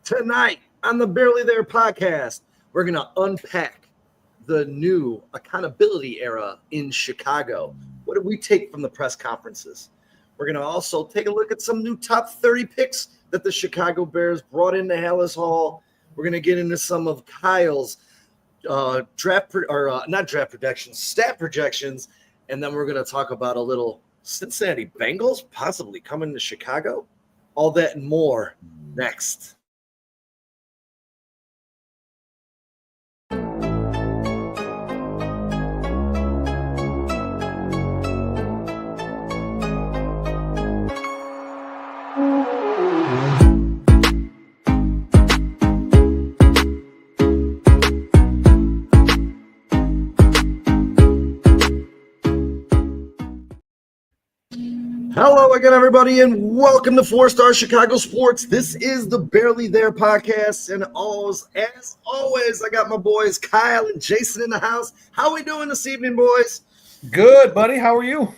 Tonight on the Barely There podcast, we're going to unpack the new accountability era in Chicago. What did we take from the press conferences? We're going to also take a look at some new top 30 picks that the Chicago Bears brought into Halas Hall. We're going to get into some of Kyle's stat projections, and then we're going to talk about a little Cincinnati Bengals possibly coming to Chicago. All that and more next. Hello again, everybody, and welcome to 4-Star Chicago Sports. This is the Barely There podcast, and as always, I got my boys Kyle and Jason in the house. How we doing this evening, boys? Good, buddy. How are you?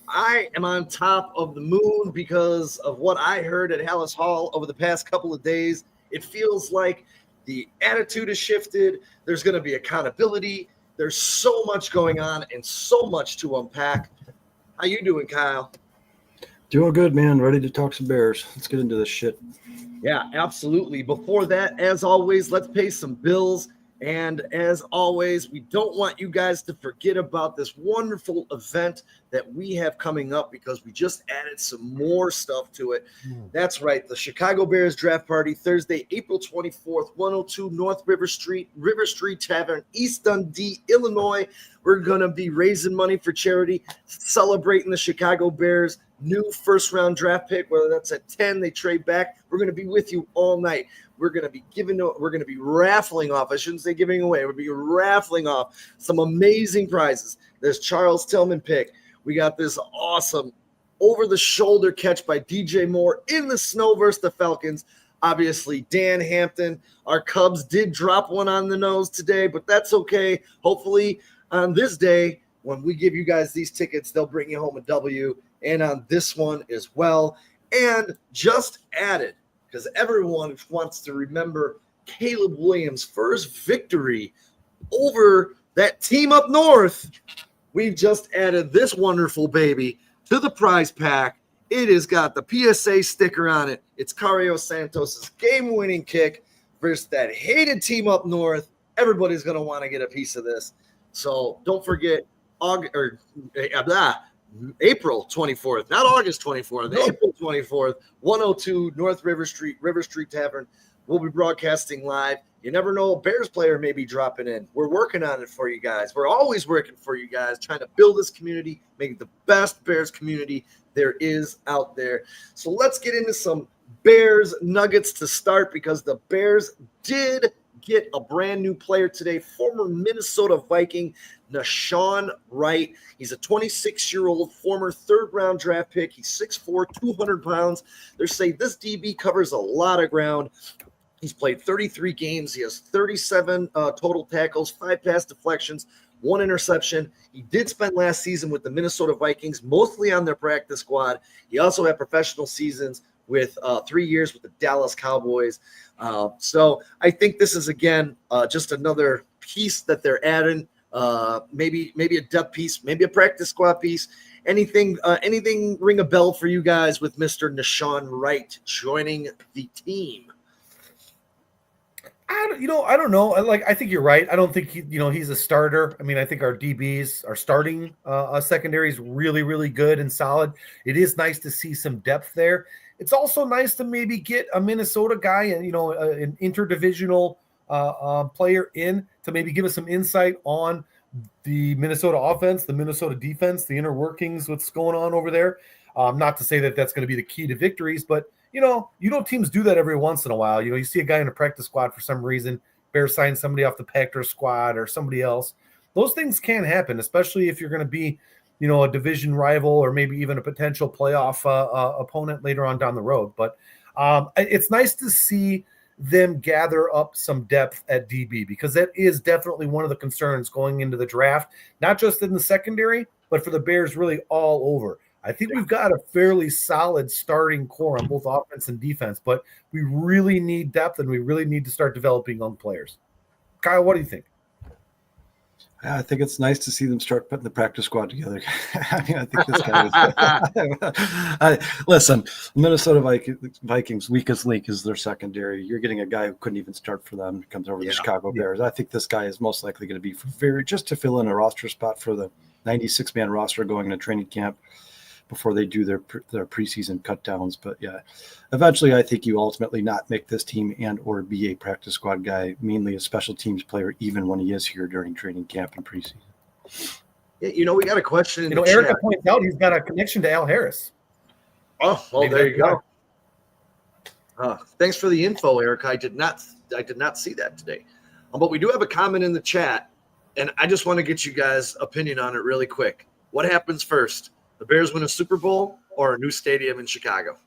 I am on top of the moon because of what I heard at Halas Hall over the past couple of days. It feels like the attitude has shifted. There's going to be accountability. There's so much going on and so much to unpack. How you doing, Kyle? Doing good, man. Ready to talk some Bears. Let's get into this shit. Yeah, absolutely. Before that, as always, let's pay some bills. And as always, we don't want you guys to forget about this wonderful event that we have coming up because we just added some more stuff to it. That's right. The Chicago Bears Draft Party, Thursday, April 24th, 102 North River Street Tavern, East Dundee, Illinois. We're going to be raising money for charity, celebrating the Chicago Bears' new first-round draft pick, whether that's at 10, they trade back. We're going to be with you all night. We're going to be raffling off. I shouldn't say giving away. We'll be raffling off some amazing prizes. There's Charles Tillman pick. We got this awesome over-the-shoulder catch by DJ Moore in the snow versus the Falcons. Obviously, Dan Hampton. Our Cubs did drop one on the nose today, but that's okay. Hopefully, on this day, when we give you guys these tickets, they'll bring you home a W. And on this one as well. And just added, because everyone wants to remember Caleb Williams' first victory over that team up north. We've just added this wonderful baby to the prize pack. It has got the PSA sticker on it. It's Cario Santos' game-winning kick versus that hated team up north. Everybody's going to want to get a piece of this. So don't forget April 24th, not August 24th, April 24th, 102 North River Street Tavern. We'll be broadcasting live. You never know, a Bears player may be dropping in. We're working on it for you guys. We're always working for you guys, trying to build this community, make it the best Bears community there is out there. So let's get into some Bears nuggets to start because the Bears did get a brand new player today, former Minnesota Viking, Nahshon Wright. He's a 26-year-old former third-round draft pick. He's 6'4", 200 pounds. They're saying this DB covers a lot of ground. He's played 33 games. He has 37 total tackles, 5 pass deflections, 1 interception. He did spend last season with the Minnesota Vikings, mostly on their practice squad. He also had professional seasons with 3 years with the Dallas Cowboys. So I think this is, again, just another piece that they're adding. Maybe a depth piece, maybe a practice squad piece. Anything ring a bell for you guys with Mr. Nahshon Wright joining the team? I don't know. I think you're right. I don't think he's a starter. I mean, I think our DBs, our starting secondary is really, really good and solid. It is nice to see some depth there. It's also nice to maybe get a Minnesota guy and an interdivisional player in to maybe give us some insight on the Minnesota offense, the Minnesota defense, the inner workings, what's going on over there. Not to say that that's going to be the key to victories, but teams do that every once in a while. You see a guy in a practice squad for some reason, Bears sign somebody off the Packers squad or somebody else. Those things can happen, especially if you're going to be, a division rival or maybe even a potential playoff opponent later on down the road. But it's nice to see them gather up some depth at DB because that is definitely one of the concerns going into the draft, not just in the secondary, but for the Bears really all over. I think we've got a fairly solid starting core on both offense and defense, but we really need depth and we really need to start developing young players. Kyle, what do you think? I think it's nice to see them start putting the practice squad together. I mean, I think this guy listen, Minnesota Vikings weakest link is their secondary. You're getting a guy who couldn't even start for them, comes over to the Chicago Bears. I think this guy is most likely going to be just to fill in a roster spot for the 96-man roster going into training camp before they do their preseason cut downs. But yeah, eventually I think you ultimately not make this team and or be a practice squad guy, mainly a special teams player, even when he is here during training camp and preseason. Yeah, we got a question in the Erica chat. points out he's got a connection to Al Harris. Oh, well, Maybe there you go. Thanks for the info, Erica. I did not see that today. But we do have a comment in the chat, and I just want to get you guys' opinion on it really quick. What happens first? The Bears win a Super Bowl or a new stadium in Chicago?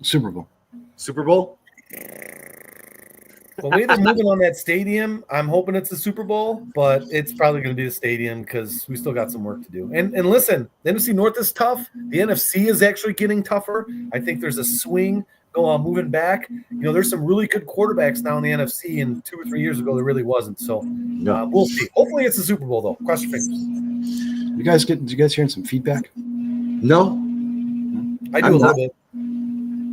Super Bowl. Super Bowl? The way they're moving on that stadium, I'm hoping it's the Super Bowl, but it's probably going to be the stadium because we still got some work to do. And listen, the NFC North is tough. The NFC is actually getting tougher. I think there's a swing moving back. There's some really good quarterbacks now in the NFC, and 2 or 3 years ago there really wasn't. So we'll see. Hopefully it's the Super Bowl, though. Cross your fingers. Did you guys hearing some feedback? No. I do a little bit.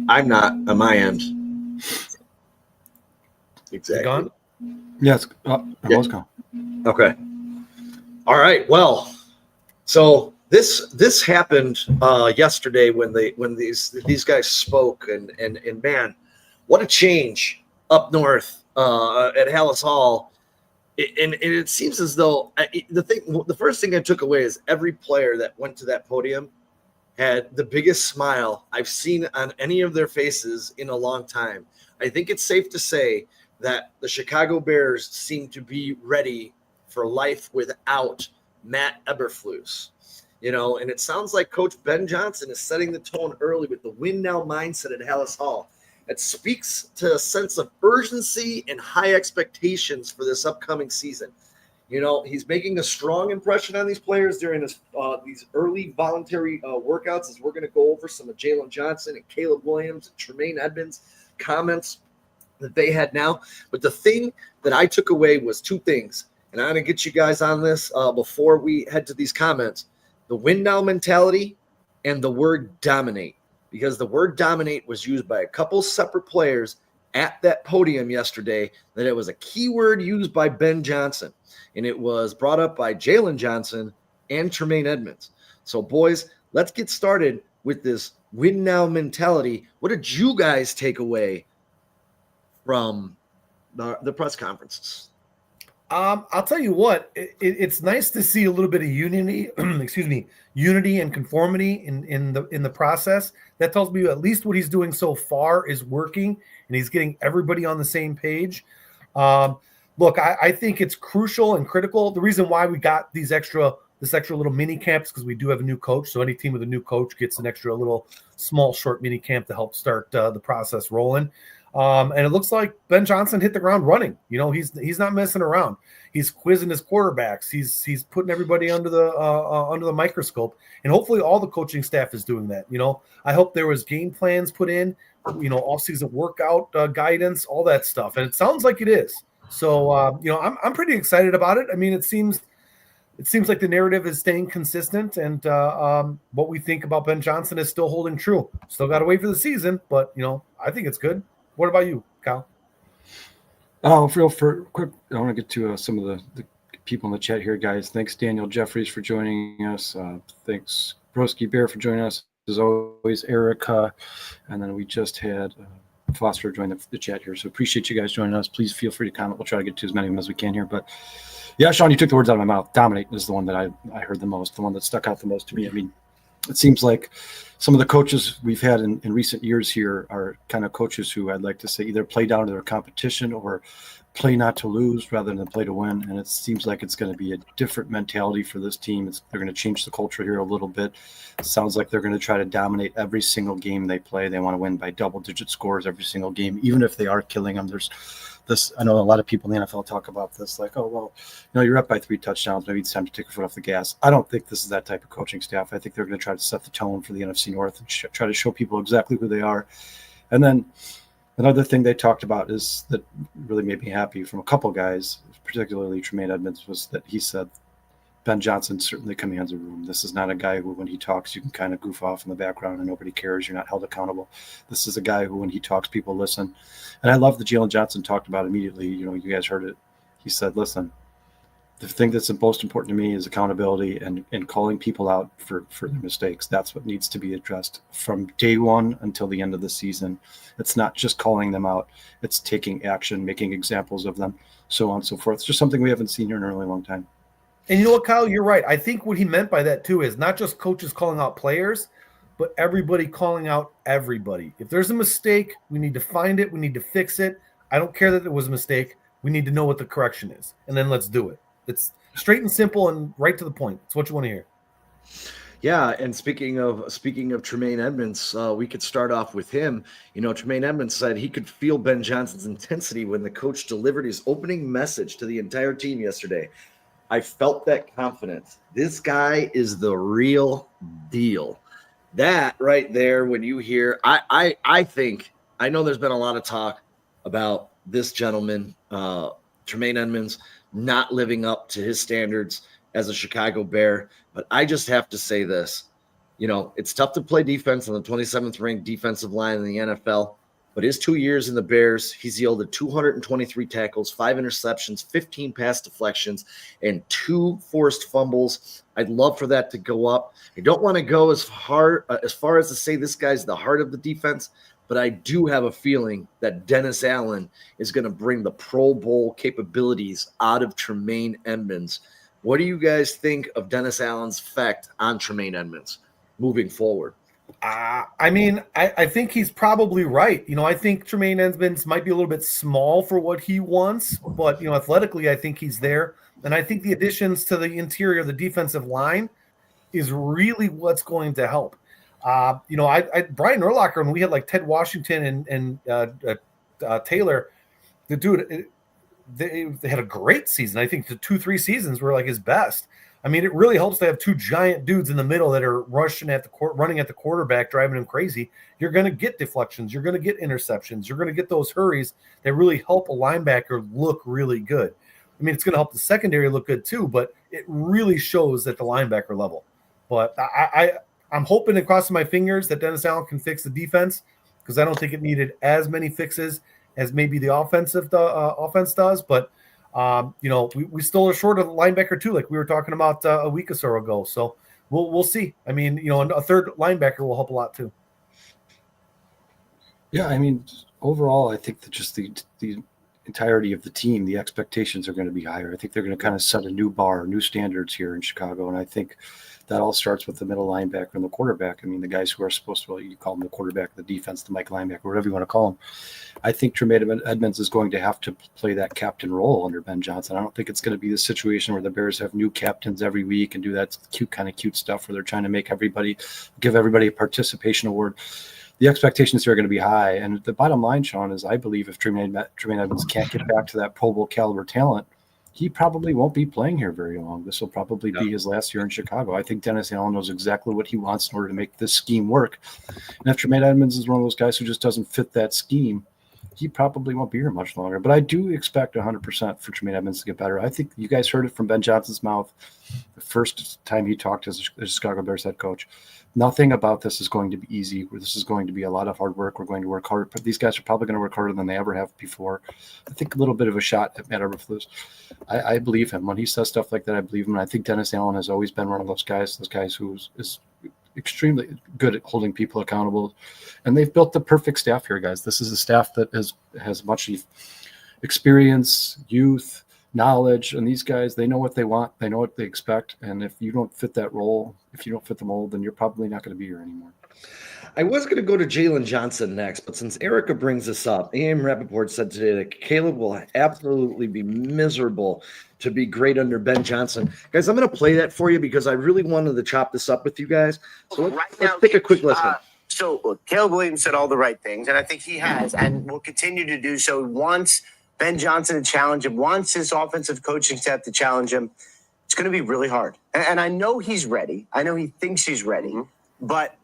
I'm not on my end. Exactly. Gone? Yes. I was gone. Okay. All right. Well, so this happened yesterday when these guys spoke, and man, what a change up north at Halas Hall. And it seems as though the first thing I took away is every player that went to that podium had the biggest smile I've seen on any of their faces in a long time. I think it's safe to say that the Chicago Bears seem to be ready for life without Matt Eberflus. And it sounds like Coach Ben Johnson is setting the tone early with the win now mindset at Halas Hall. It speaks to a sense of urgency and high expectations for this upcoming season. He's making a strong impression on these players during these early voluntary workouts, as we're going to go over some of Jalen Johnson and Caleb Williams and Tremaine Edmonds' comments that they had now. But the thing that I took away was two things, and I'm going to get you guys on this before we head to these comments: the win now mentality and the word dominate. Because the word dominate was used by a couple separate players at that podium yesterday, that it was a key word used by Ben Johnson. And it was brought up by Jalen Johnson and Tremaine Edmonds. So, boys, let's get started with this win now mentality. What did you guys take away from the press conferences? I'll tell you what, it's nice to see a little bit of unity, unity and conformity in the process. That tells me at least what he's doing so far is working, and he's getting everybody on the same page. Look, I think it's crucial and critical. The reason why we got this extra little mini camps, because we do have a new coach. So any team with a new coach gets an extra little small short mini camp to help start the process rolling. And it looks like Ben Johnson hit the ground running. He's not messing around. He's quizzing his quarterbacks. He's putting everybody under the microscope, and hopefully all the coaching staff is doing that. I hope there was game plans put in, off-season workout guidance, all that stuff, and it sounds like it is. So I'm pretty excited about it. I mean, it seems like the narrative is staying consistent, and what we think about Ben Johnson is still holding true. Still got to wait for the season, but I think it's good. What about you, Kyle? Real quick, I want to get to some of the people in the chat here, guys. Thanks, Daniel Jeffries, for joining us. Thanks, Broski Bear, for joining us. As always, Erica. And then we just had Foster join the chat here. So appreciate you guys joining us. Please feel free to comment. We'll try to get to as many of them as we can here. But yeah, Sean, you took the words out of my mouth. Dominate is the one that I heard the most, the one that stuck out the most to me. I mean, it seems like some of the coaches we've had in recent years here are kind of coaches who I'd like to say either play down to their competition or play not to lose rather than play to win. And it seems like it's going to be a different mentality for this team. They're going to change the culture here a little bit. It sounds like they're going to try to dominate every single game they play. They want to win by double-digit scores every single game, even if they are killing them. this. I know a lot of people in the NFL talk about this, like, oh, well, you're up by 3 touchdowns. Maybe it's time to take your foot off the gas. I don't think this is that type of coaching staff. I think they're going to try to set the tone for the NFC North and try to show people exactly who they are. And then another thing they talked about is that really made me happy from a couple guys, particularly Tremaine Edmonds, was that he said Ben Johnson certainly commands a room. This is not a guy who, when he talks, you can kind of goof off in the background and nobody cares. You're not held accountable. This is a guy who, when he talks, people listen. And I love that Jalen Johnson talked about immediately. You guys heard it. He said, listen, the thing that's most important to me is accountability and calling people out for their mistakes. That's what needs to be addressed from day one until the end of the season. It's not just calling them out. It's taking action, making examples of them, so on and so forth. It's just something we haven't seen here in a really long time. And you know what, Kyle, you're right. I think what he meant by that too is not just coaches calling out players, but everybody calling out everybody. If there's a mistake, we need to find it. We need to fix it. I don't care that it was a mistake. We need to know what the correction is, and then let's do it. It's straight and simple and right to the point. It's what you want to hear. Yeah, and speaking of Tremaine Edmonds, we could start off with him. Tremaine Edmonds said he could feel Ben Johnson's intensity when the coach delivered his opening message to the entire team yesterday. I felt that confidence. This guy is the real deal. That right there, when you hear, I think, I know there's been a lot of talk about this gentleman, Tremaine Edmonds, not living up to his standards as a Chicago Bear. But I just have to say this. It's tough to play defense on the 27th ranked defensive line in the NFL. But his 2 years in the Bears, he's yielded 223 tackles, 5 interceptions, 15 pass deflections, and 2 forced fumbles. I'd love for that to go up. I don't want to go as far as to say this guy's the heart of the defense, but I do have a feeling that Dennis Allen is going to bring the Pro Bowl capabilities out of Tremaine Edmonds. What do you guys think of Dennis Allen's effect on Tremaine Edmonds moving forward? I think he's probably right. I think Tremaine Edmonds might be a little bit small for what he wants, but, athletically, I think he's there. And I think the additions to the interior of the defensive line is really what's going to help. Brian Urlacher, when we had like Ted Washington and Taylor, the dude, they had a great season. I think the 2-3 seasons were like his best. I mean, it really helps to have 2 giant dudes in the middle that are running at the quarterback, driving him crazy. You're going to get deflections. You're going to get interceptions. You're going to get those hurries that really help a linebacker look really good. I mean, it's going to help the secondary look good too, but it really shows at the linebacker level. But I'm hoping and crossing my fingers that Dennis Allen can fix the defense, because I don't think it needed as many fixes as maybe the offense does. But we still are short of a linebacker too, like we were talking about a week or so ago. So we'll see. I mean, a third linebacker will help a lot too. Yeah, I mean, overall, I think that just the entirety of the team, the expectations are going to be higher. I think they're going to kind of set a new bar, new standards here in Chicago, and I think that all starts with the middle linebacker and the quarterback. I mean, the guys who are supposed to, you call them the quarterback, the defense, the Mike linebacker, whatever you want to call them. I think Tremaine Edmonds is going to have to play that captain role under Ben Johnson. I don't think it's going to be the situation where the Bears have new captains every week and do that cute stuff where they're trying to give everybody a participation award. The expectations here are going to be high. And the bottom line, Sean, is I believe if Tremaine Edmonds can't get back to that Pro Bowl caliber talent, he probably won't be playing here very long. This will probably be his last year in Chicago. I think Dennis Allen knows exactly what he wants in order to make this scheme work. And if Tremaine Edmonds is one of those guys who just doesn't fit that scheme, he probably won't be here much longer. But I do expect 100% for Tremaine Edmonds to get better. I think you guys heard it from Ben Johnson's mouth the first time he talked as a Chicago Bears head coach. Nothing about this is going to be easy. This is going to be a lot of hard work. We're going to work hard. But these guys are probably going to work harder than they ever have before. I think a little bit of a shot at Matt Eberflus. I believe him. When he says stuff like that, I believe him. And I think Dennis Allen has always been one of those guys who is extremely good at holding people accountable. And they've built the perfect staff here, guys. This is a staff that has much experience, youth, knowledge, and these guys, they know what they want, they know what they expect, and if you don't fit that role, if you don't fit the mold, then you're probably not going to be here anymore. I was going to go to Jalen Johnson next, but since Erica brings this up, A.M. Rappaport said today that Caleb will absolutely be miserable to be great under Ben Johnson. Guys, I'm going to play that for you because I really wanted to chop this up with you guys. So let's take a quick listen. So Caleb Williams said all the right things, and I think he has and will continue to do so. He wants Ben Johnson to challenge him, wants his offensive coaching staff to challenge him, it's going to be really hard. And I know he's ready. I know he thinks he's ready. But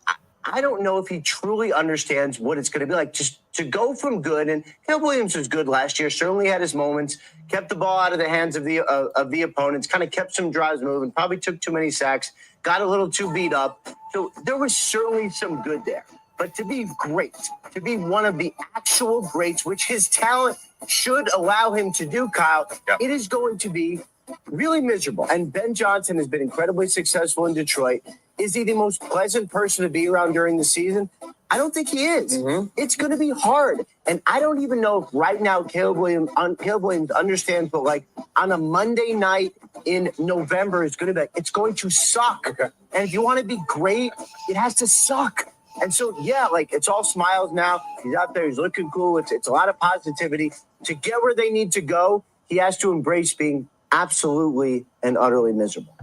I don't know if he truly understands what it's going to be like just to go from good. And Caleb Williams was good last year, certainly had his moments, kept the ball out of the hands of the opponents, kind of kept some drives moving, probably took too many sacks, got a little too beat up. So there was certainly some good there. But to be great, to be one of the actual greats, which his talent should allow him to do, Kyle, it is going to be really miserable. And Ben Johnson has been incredibly successful in Detroit. Is he the most pleasant person to be around during the season? I don't think he is. It's going to be hard. And I don't even know if right now Caleb Williams understands, but like on a Monday night in November, it's going to suck. Okay. And if you want to be great, it has to suck. And so, yeah, like it's all smiles now. He's out there. He's looking cool. It's a lot of positivity. To get where they need to go, he has to embrace being absolutely and utterly miserable.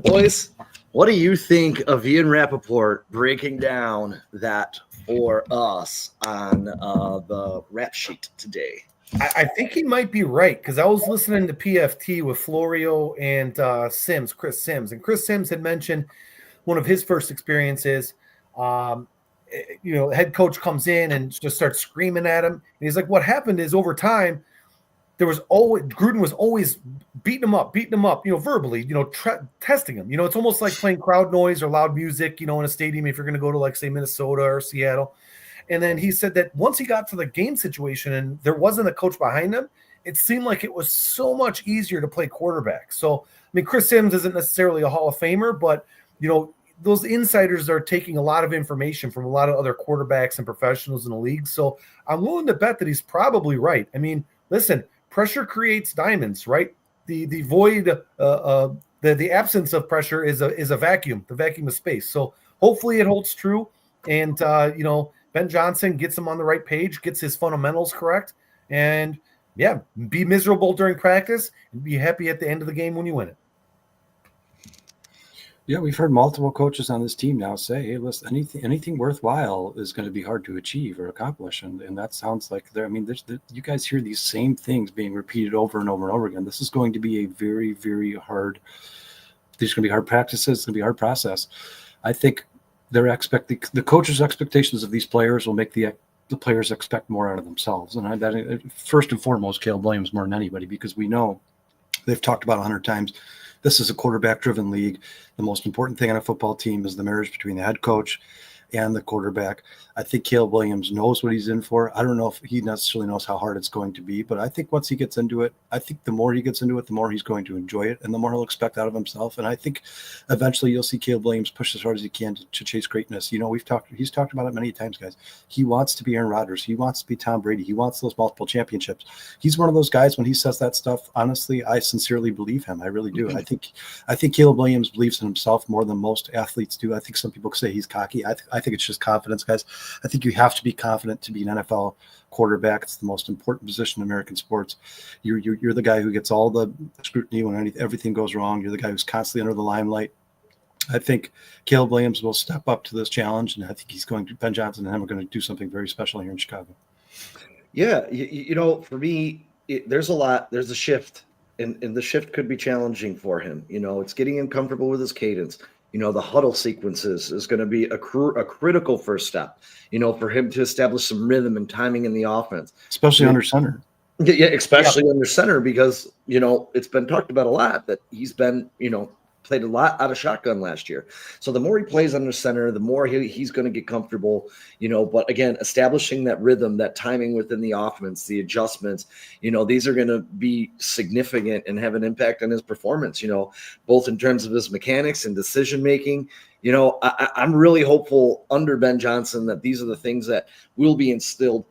Boys, what do you think of Ian Rappaport breaking down that for us on the rap sheet today? I think he might be right, because I was listening to PFT with Florio and Chris Sims. And Chris Sims had mentioned one of his first experiences. Head coach comes in and just starts screaming at him. And he's like, what happened is over time, Gruden was always beating him up, verbally, testing him. It's almost like playing crowd noise or loud music, in a stadium if you're going to go to, like, say, Minnesota or Seattle. And then he said that once he got to the game situation and there wasn't a coach behind him, it seemed like it was so much easier to play quarterback. So, I mean, Chris Sims isn't necessarily a Hall of Famer, but, those insiders are taking a lot of information from a lot of other quarterbacks and professionals in the league. So I'm willing to bet that he's probably right. I mean, listen, pressure creates diamonds, right? The void, the absence of pressure is a vacuum, the vacuum of space. So hopefully it holds true. And, Ben Johnson gets him on the right page, gets his fundamentals correct, and be miserable during practice and be happy at the end of the game when you win it. Yeah, we've heard multiple coaches on this team now say, hey, listen, anything worthwhile is going to be hard to achieve or accomplish. And that sounds like you guys hear these same things being repeated over and over and over again. This is going to be a very, very hard, there's going to be hard practices, it's going to be a hard process. I think the coaches' expectations of these players will make the players expect more out of themselves. And that first and foremost, Caleb Williams more than anybody, because we know they've talked about 100 times, this is a quarterback-driven league. The most important thing on a football team is the marriage between the head coach and the quarterback. I think Caleb Williams knows what he's in for. I don't know if he necessarily knows how hard it's going to be, but I think once he gets into it, I think the more he gets into it, the more he's going to enjoy it and the more he'll expect out of himself. And I think eventually you'll see Caleb Williams push as hard as he can to chase greatness. He's talked about it many times, guys. He wants to be Aaron Rodgers. He wants to be Tom Brady. He wants those multiple championships. He's one of those guys, when he says that stuff, honestly, I sincerely believe him. I really do. I think Caleb Williams believes in himself more than most athletes do. I think some people say he's cocky. I think it's just confidence, guys. I think you have to be confident to be an NFL quarterback. It's the most important position in American sports. You're the guy who gets all the scrutiny when everything goes wrong. You're the guy who's constantly under the limelight. I think Caleb Williams will step up to this challenge, and I think Ben Johnson and him are going to do something very special here in Chicago. Yeah, for me, there's a shift, and the shift could be challenging for him. It's getting him comfortable with his cadence. The huddle sequences is going to be a critical first step, for him to establish some rhythm and timing in the offense. Especially under center. Yeah, especially under center, because, it's been talked about a lot that he's been, played a lot out of shotgun last year. So the more he plays under center, the more he's going to get comfortable, but again, establishing that rhythm, that timing within the offense, the adjustments, these are going to be significant and have an impact on his performance, both in terms of his mechanics and decision-making. I'm really hopeful under Ben Johnson that these are the things that will be instilled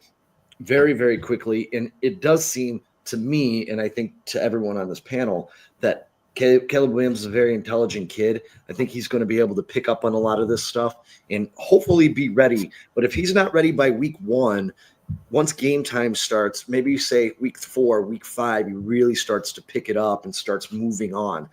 very, very quickly. And it does seem to me, and I think to everyone on this panel, that Caleb Williams is a very intelligent kid. I think he's going to be able to pick up on a lot of this stuff and hopefully be ready. But if he's not ready by week 1, once game time starts, maybe you say week 4, week 5, he really starts to pick it up and starts moving on,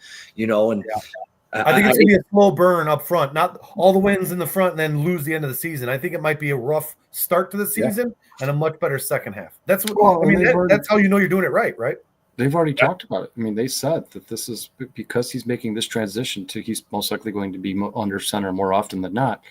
I think it's going to be a slow burn up front, not all the wins in the front and then lose the end of the season. I think it might be a rough start to the season and a much better second half. That's what Well, I mean. That's how you know you're doing it right? They've already talked about it. I mean, they said that this is because he's making this transition to he's most likely going to be under center more often than not.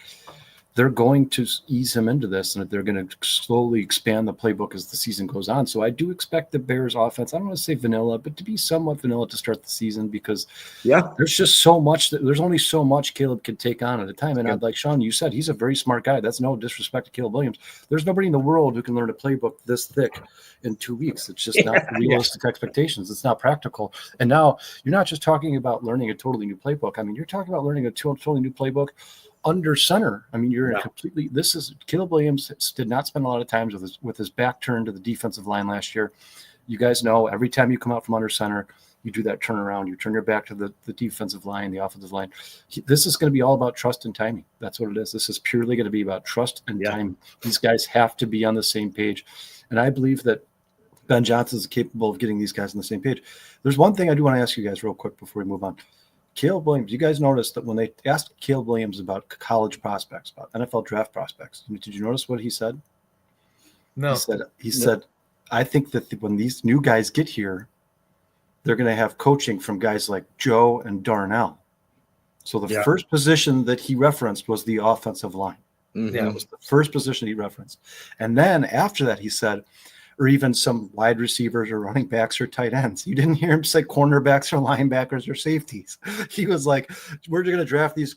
They're going to ease him into this, and they're going to slowly expand the playbook as the season goes on. So I do expect the Bears offense, I don't want to say vanilla, but to be somewhat vanilla to start the season because there's just so much there's only so much Caleb can take on at a time. And I'd like Sean, you said he's a very smart guy. That's no disrespect to Caleb Williams. There's nobody in the world who can learn a playbook this thick in 2 weeks. It's just not realistic expectations. It's not practical. And now you're not just talking about learning a totally new playbook. I mean, you're talking about learning a totally new playbook under center. I mean, you're completely. This is Caleb Williams did not spend a lot of time with his back turned to the defensive line last year. You guys know every time you come out from under center, you do that turnaround. You turn your back to the defensive line, the offensive line. This is going to be all about trust and timing. That's what it is. This is purely going to be about trust and timing. These guys have to be on the same page, and I believe that Ben Johnson is capable of getting these guys on the same page. There's one thing I do want to ask you guys real quick before we move on. Caleb Williams, you guys noticed that when they asked Caleb Williams about college prospects, about NFL draft prospects, did you notice what he said? No. He said, I think that when these new guys get here, they're going to have coaching from guys like Joe and Darnell. So the first position that he referenced was the offensive line. Mm-hmm. That was the first position he referenced. And then after that, he said, or even some wide receivers or running backs or tight ends. You didn't hear him say cornerbacks or linebackers or safeties. He was like, we're going to draft these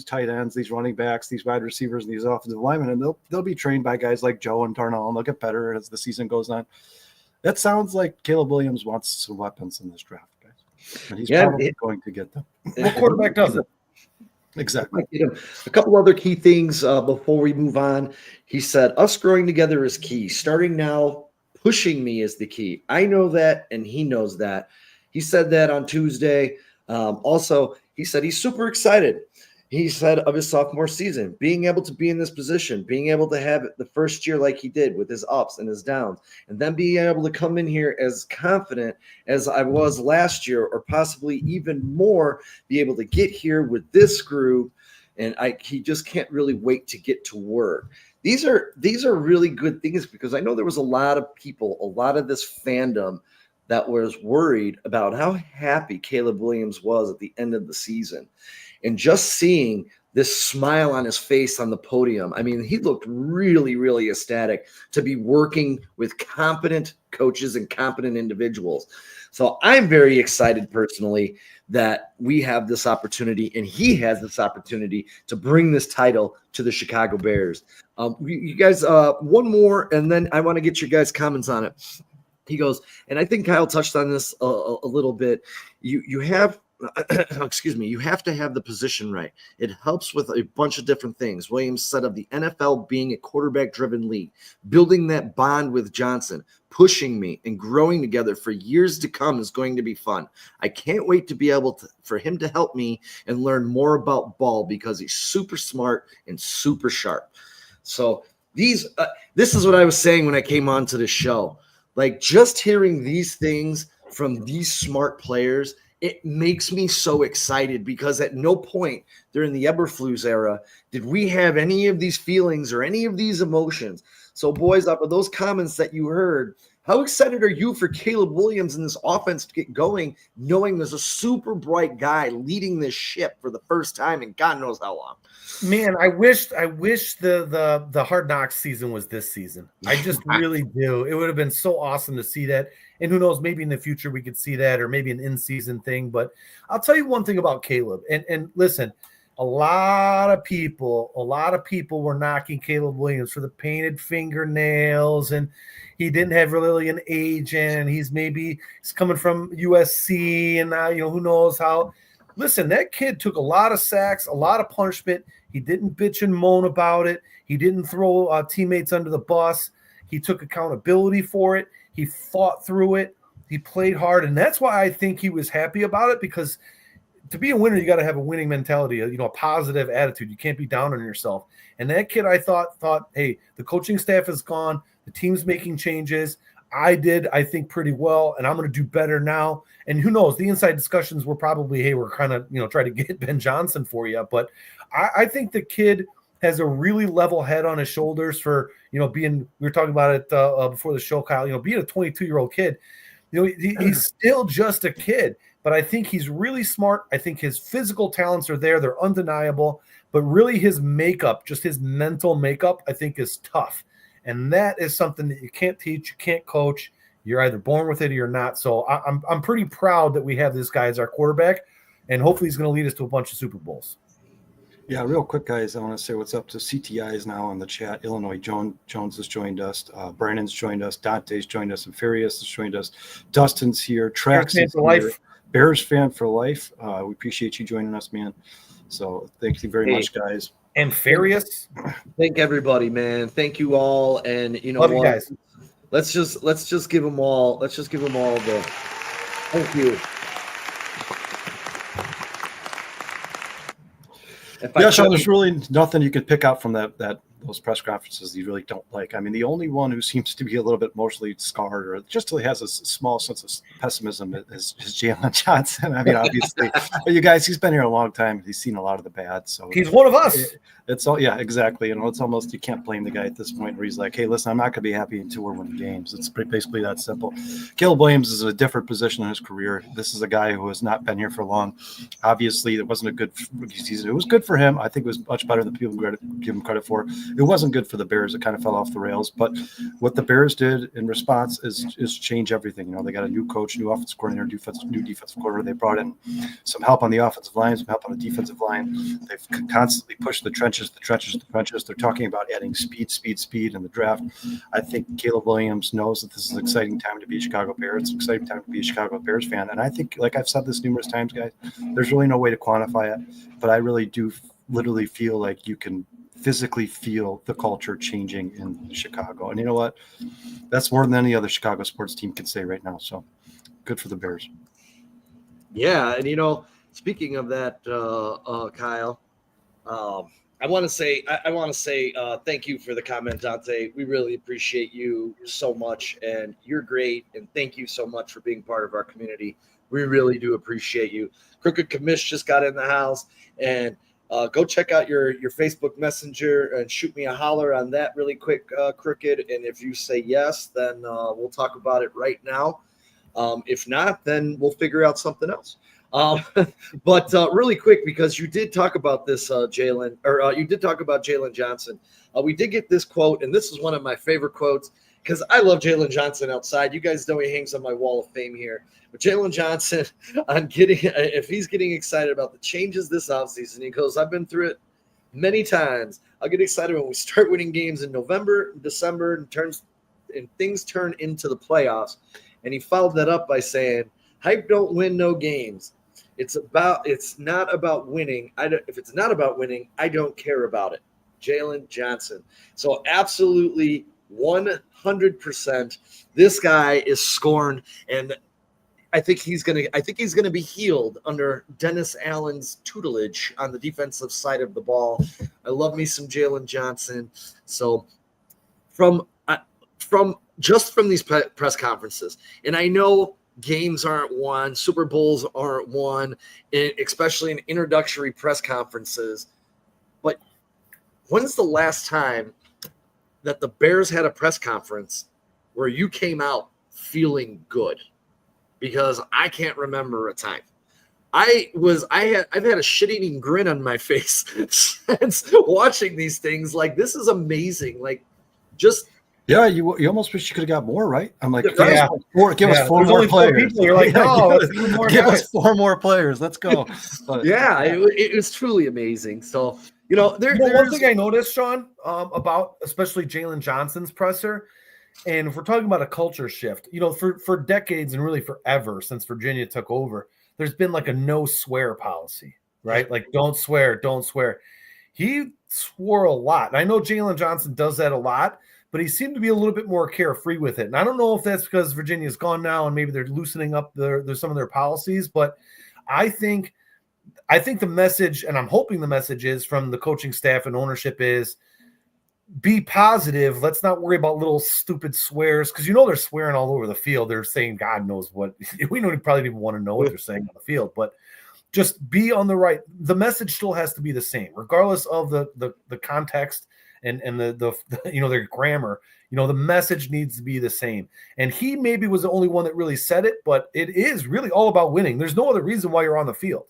tight ends, these running backs, these wide receivers, and these offensive linemen, and they'll be trained by guys like Joe and Darnell, and they'll get better as the season goes on. That sounds like Caleb Williams wants some weapons in this draft, guys. And he's probably going to get them. What quarterback doesn't? Exactly. A couple other key things before we move on. He said, us growing together is key. Starting now, pushing me is the key. I know that, and he knows that. He said that on Tuesday. Also, he said he's super excited. He said of his sophomore season, being able to be in this position, being able to have the first year like he did with his ups and his downs, and then being able to come in here as confident as I was last year, or possibly even more, be able to get here with this group. And he just can't really wait to get to work. These are really good things, because I know there was a lot of people, a lot of this fandom that was worried about how happy Caleb Williams was at the end of the season. And just seeing this smile on his face on the podium, I mean, he looked really, really ecstatic to be working with competent coaches and competent individuals. So I'm very excited personally that we have this opportunity, and he has this opportunity to bring this title to the Chicago Bears. You guys, one more, and then I want to get your guys' comments on it. He goes, and I think Kyle touched on this a little bit. You have you have to have the position right. It helps with a bunch of different things. Williams said of the NFL being a quarterback-driven league, building that bond with Johnson, pushing me and growing together for years to come is going to be fun. I can't wait to be able for him to help me and learn more about ball, because he's super smart and super sharp. So this is what I was saying when I came on to the show. Like, just hearing these things from these smart players, it makes me so excited, because at no point during the Eberflus era did we have any of these feelings or any of these emotions. So, boys, off of those comments that you heard, how excited are you for Caleb Williams and this offense to get going, knowing there's a super bright guy leading this ship for the first time in God knows how long? Man, I wish the Hard Knocks season was this season. I just really do. It would have been so awesome to see that. And who knows, maybe in the future we could see that, or maybe an in-season thing. But I'll tell you one thing about Caleb. And listen, a lot of people were knocking Caleb Williams for the painted fingernails, and he didn't have really an agent. He's coming from USC, and now, who knows how. Listen, that kid took a lot of sacks, a lot of punishment. He didn't bitch and moan about it. He didn't throw teammates under the bus. He took accountability for it. He fought through it. He played hard, and that's why I think he was happy about it, because to be a winner, you got to have a winning mentality, a positive attitude. You can't be down on yourself. And that kid, I thought, hey, the coaching staff is gone. The team's making changes. I did, I think, pretty well, and I'm going to do better now. And who knows? The inside discussions were probably, hey, we're kind of, trying to get Ben Johnson for you. But I think the kid has a really level head on his shoulders for, being, we were talking about it before the show, Kyle, being a 22-year-old kid. He's still just a kid, but I think he's really smart. I think his physical talents are there. They're undeniable. But really his makeup, just his mental makeup, I think is tough. And that is something that you can't teach, you can't coach. You're either born with it or you're not. So I'm pretty proud that we have this guy as our quarterback, and hopefully he's going to lead us to a bunch of Super Bowls. Yeah, real quick, guys, I want to say what's up to CTIs now on the chat. Illinois Jones has joined us. Brandon's joined us. Dante's joined us. And Farius has joined us. Dustin's here. Trax is here. Life. Bears fan for life. We appreciate you joining us, man. So thank you very much, guys. And Farius. Thank everybody, man. Thank you all. And love you guys. Let's just give them all. Let's just give them all the thank you. Yeah, Sean, there's really nothing you could pick out from those press conferences you really don't like. I mean, the only one who seems to be a little bit emotionally scarred or just really has a small sense of pessimism is Jalen Johnson. I mean, obviously, you guys, he's been here a long time. He's seen a lot of the bad. So he's one of us. It's all, yeah, exactly. It's almost, you can't blame the guy at this point where he's like, hey, listen, I'm not going to be happy until we're winning games. It's basically that simple. Caleb Williams is in a different position in his career. This is a guy who has not been here for long. Obviously, it wasn't a good rookie season. It was good for him. I think it was much better than people give him credit for. It wasn't good for the Bears. It kind of fell off the rails. But what the Bears did in response is change everything. They got a new coach, new offensive coordinator, new defensive coordinator. They brought in some help on the offensive line, some help on the defensive line. They've constantly pushed the trenches. They're talking about adding speed in the draft. I think Caleb Williams knows that this is an exciting time to be a Chicago Bear. It's an exciting time to be a Chicago Bears fan. And I think, like I've said this numerous times, guys, there's really no way to quantify it. But I really do literally feel like you can physically feel the culture changing in Chicago. And you know what? That's more than any other Chicago sports team can say right now. So good for the Bears. Yeah. And, speaking of that, Kyle, I want to say thank you for the comment, Dante. We really appreciate you so much, and you're great. And thank you so much for being part of our community. We really do appreciate you. Crooked Commish just got in the house, and go check out your Facebook Messenger and shoot me a holler on that really quick, Crooked. And if you say yes, then we'll talk about it right now. If not, then we'll figure out something else. But really quick, because you did talk about this, Jalen, or you did talk about Jalen Johnson. We did get this quote, and this is one of my favorite quotes because I love Jalen Johnson outside. You guys know he hangs on my wall of fame here. But Jalen Johnson, if he's getting excited about the changes this offseason, he goes, I've been through it many times. I'll get excited when we start winning games in November, December, and things turn into the playoffs. And he followed that up by saying, hype don't win no games. It's not about winning. If it's not about winning, I don't care about it. Jalen Johnson. So absolutely 100%. This guy is scorned, and I think he's gonna be healed under Dennis Allen's tutelage on the defensive side of the ball. I love me some Jalen Johnson. So from these press conferences, and I know games aren't won, Super Bowls aren't won, especially in introductory press conferences. But when's the last time that the Bears had a press conference where you came out feeling good? Because I can't remember a time. I've had a shit-eating grin on my face since watching these things. Like, this is amazing. Like, just yeah, you almost wish you could have got more, right? I'm like, give us four There's more only players. You're like, no, let's do more give guys. us 4 more players. Let's go. But, yeah, it was truly amazing. So, one thing I noticed, Sean, about especially Jalen Johnson's presser, and if we're talking about a culture shift, for decades and really forever since Virginia took over, there's been like a no swear policy, right? Like, don't swear. He swore a lot. And I know Jalen Johnson does that a lot, but he seemed to be a little bit more carefree with it. And I don't know if that's because Virginia's gone now and maybe they're loosening up some of their policies, but I think the message, and I'm hoping the message is from the coaching staff and ownership, is be positive. Let's not worry about little stupid swears, because they're swearing all over the field. They're saying God knows what. We don't probably even want to know what they're saying on the field, but just be on the right. The message still has to be the same, regardless of the context and the their grammar. The message needs to be the same. And he maybe was the only one that really said it, but it is really all about winning. There's no other reason why you're on the field.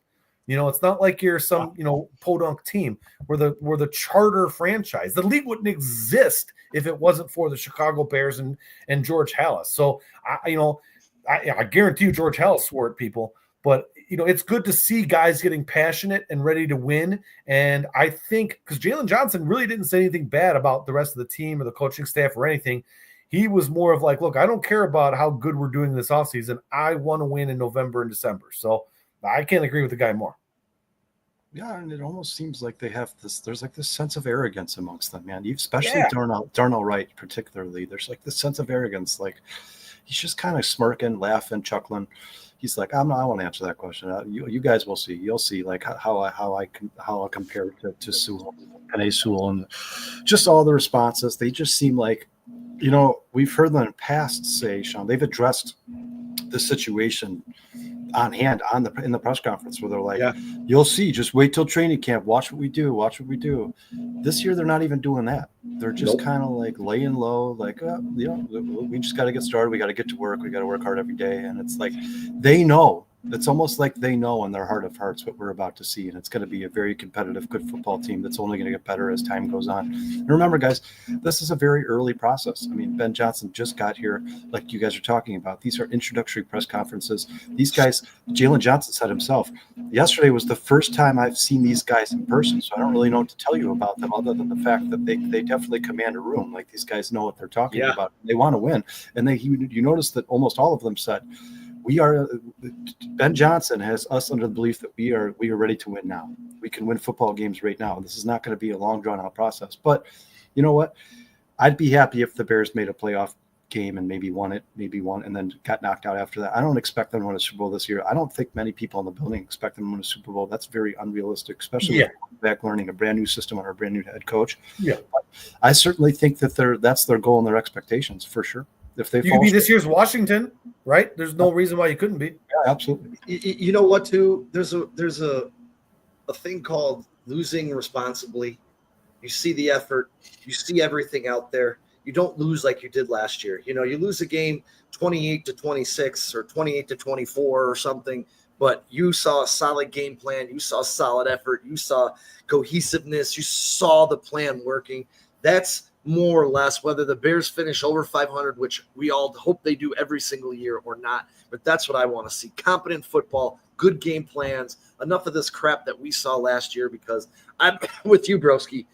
It's not like you're some, podunk team. We're the charter franchise. The league wouldn't exist if it wasn't for the Chicago Bears and George Halas. So I guarantee you George Halas swore at people, but it's good to see guys getting passionate and ready to win. And I think because Jalen Johnson really didn't say anything bad about the rest of the team or the coaching staff or anything. He was more of like, look, I don't care about how good we're doing this offseason. I want to win in November and December. So I can't agree with the guy more. Yeah, and it almost seems like they have this. There's like this sense of arrogance amongst them, man. Especially Darnell Wright, particularly. There's like this sense of arrogance. Like he's just kind of smirking, laughing, chuckling. He's like, I won't answer that question. You guys will see. You'll see like how I compare to Sewell and Sewell, and just all the responses. They just seem like, we've heard them in the past say, Sean, they've addressed the situation on hand in the press conference where they're like, you'll see, just wait till training camp, watch what we do. This year they're not even doing that. They're just kind of like laying low, like we just got to get started, we got to get to work, we got to work hard every day. And it's like they know, it's almost like they know in their heart of hearts what we're about to see, and it's going to be a very competitive, good football team that's only going to get better as time goes on. And remember, guys, this is a very early process. I mean, Ben Johnson just got here, like you guys are talking about. These are introductory press conferences. These guys, Jalen Johnson said himself, yesterday was the first time I've seen these guys in person, so I don't really know what to tell you about them other than the fact that they definitely command a room. Like, these guys know what they're talking about. They want to win. And you notice that almost all of them said, Ben Johnson has us under the belief that we are ready to win now. We can win football games right now. This is not going to be a long drawn out process. But you know what? I'd be happy if the Bears made a playoff game and maybe won, and then got knocked out after that. I don't expect them to win a Super Bowl this year. I don't think many people in the building expect them to win a Super Bowl. That's very unrealistic, especially with back learning a brand new system under a brand new head coach. Yeah, but I certainly think that that's their goal and their expectations for sure. If they you could be this year's Washington, right? There's no reason why you couldn't be. Yeah, absolutely. You know what, too? There's a thing called losing responsibly. You see the effort. You see everything out there. You don't lose like you did last year. You lose a game 28-26 or 28-24 or something, but you saw a solid game plan. You saw solid effort. You saw cohesiveness. You saw the plan working. That's more or less whether the Bears finish over 500, which we all hope they do every single year, or not. But that's what I want to see. Competent football, good game plans, enough of this crap that we saw last year, because I'm with you, Broski.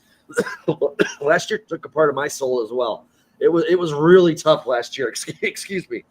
Last year took a part of my soul as well. It was really tough last year. Excuse me.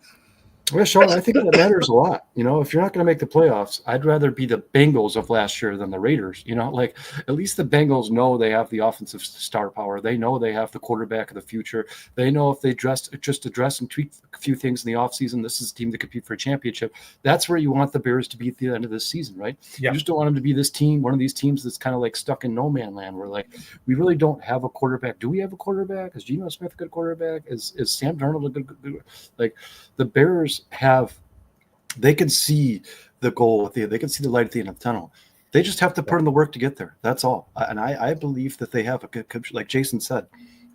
Well, Sean, I think that matters a lot. If you're not going to make the playoffs, I'd rather be the Bengals of last year than the Raiders. Like, at least the Bengals know they have the offensive star power. They know they have the quarterback of the future. They know if they just address and tweak a few things in the offseason, this is a team that compete for a championship. That's where you want the Bears to be at the end of this season, right? Yeah. You just don't want them to be this team, one of these teams that's kind of like stuck in no man land, where like we really don't have a quarterback. Do we have a quarterback? Is Geno Smith a good quarterback? Is Sam Darnold a good like the Bears they can see the goal they can see the light at the end of the tunnel. They just have to put in the work to get there. That's all. And I believe that they have a good coach. Like Jason said,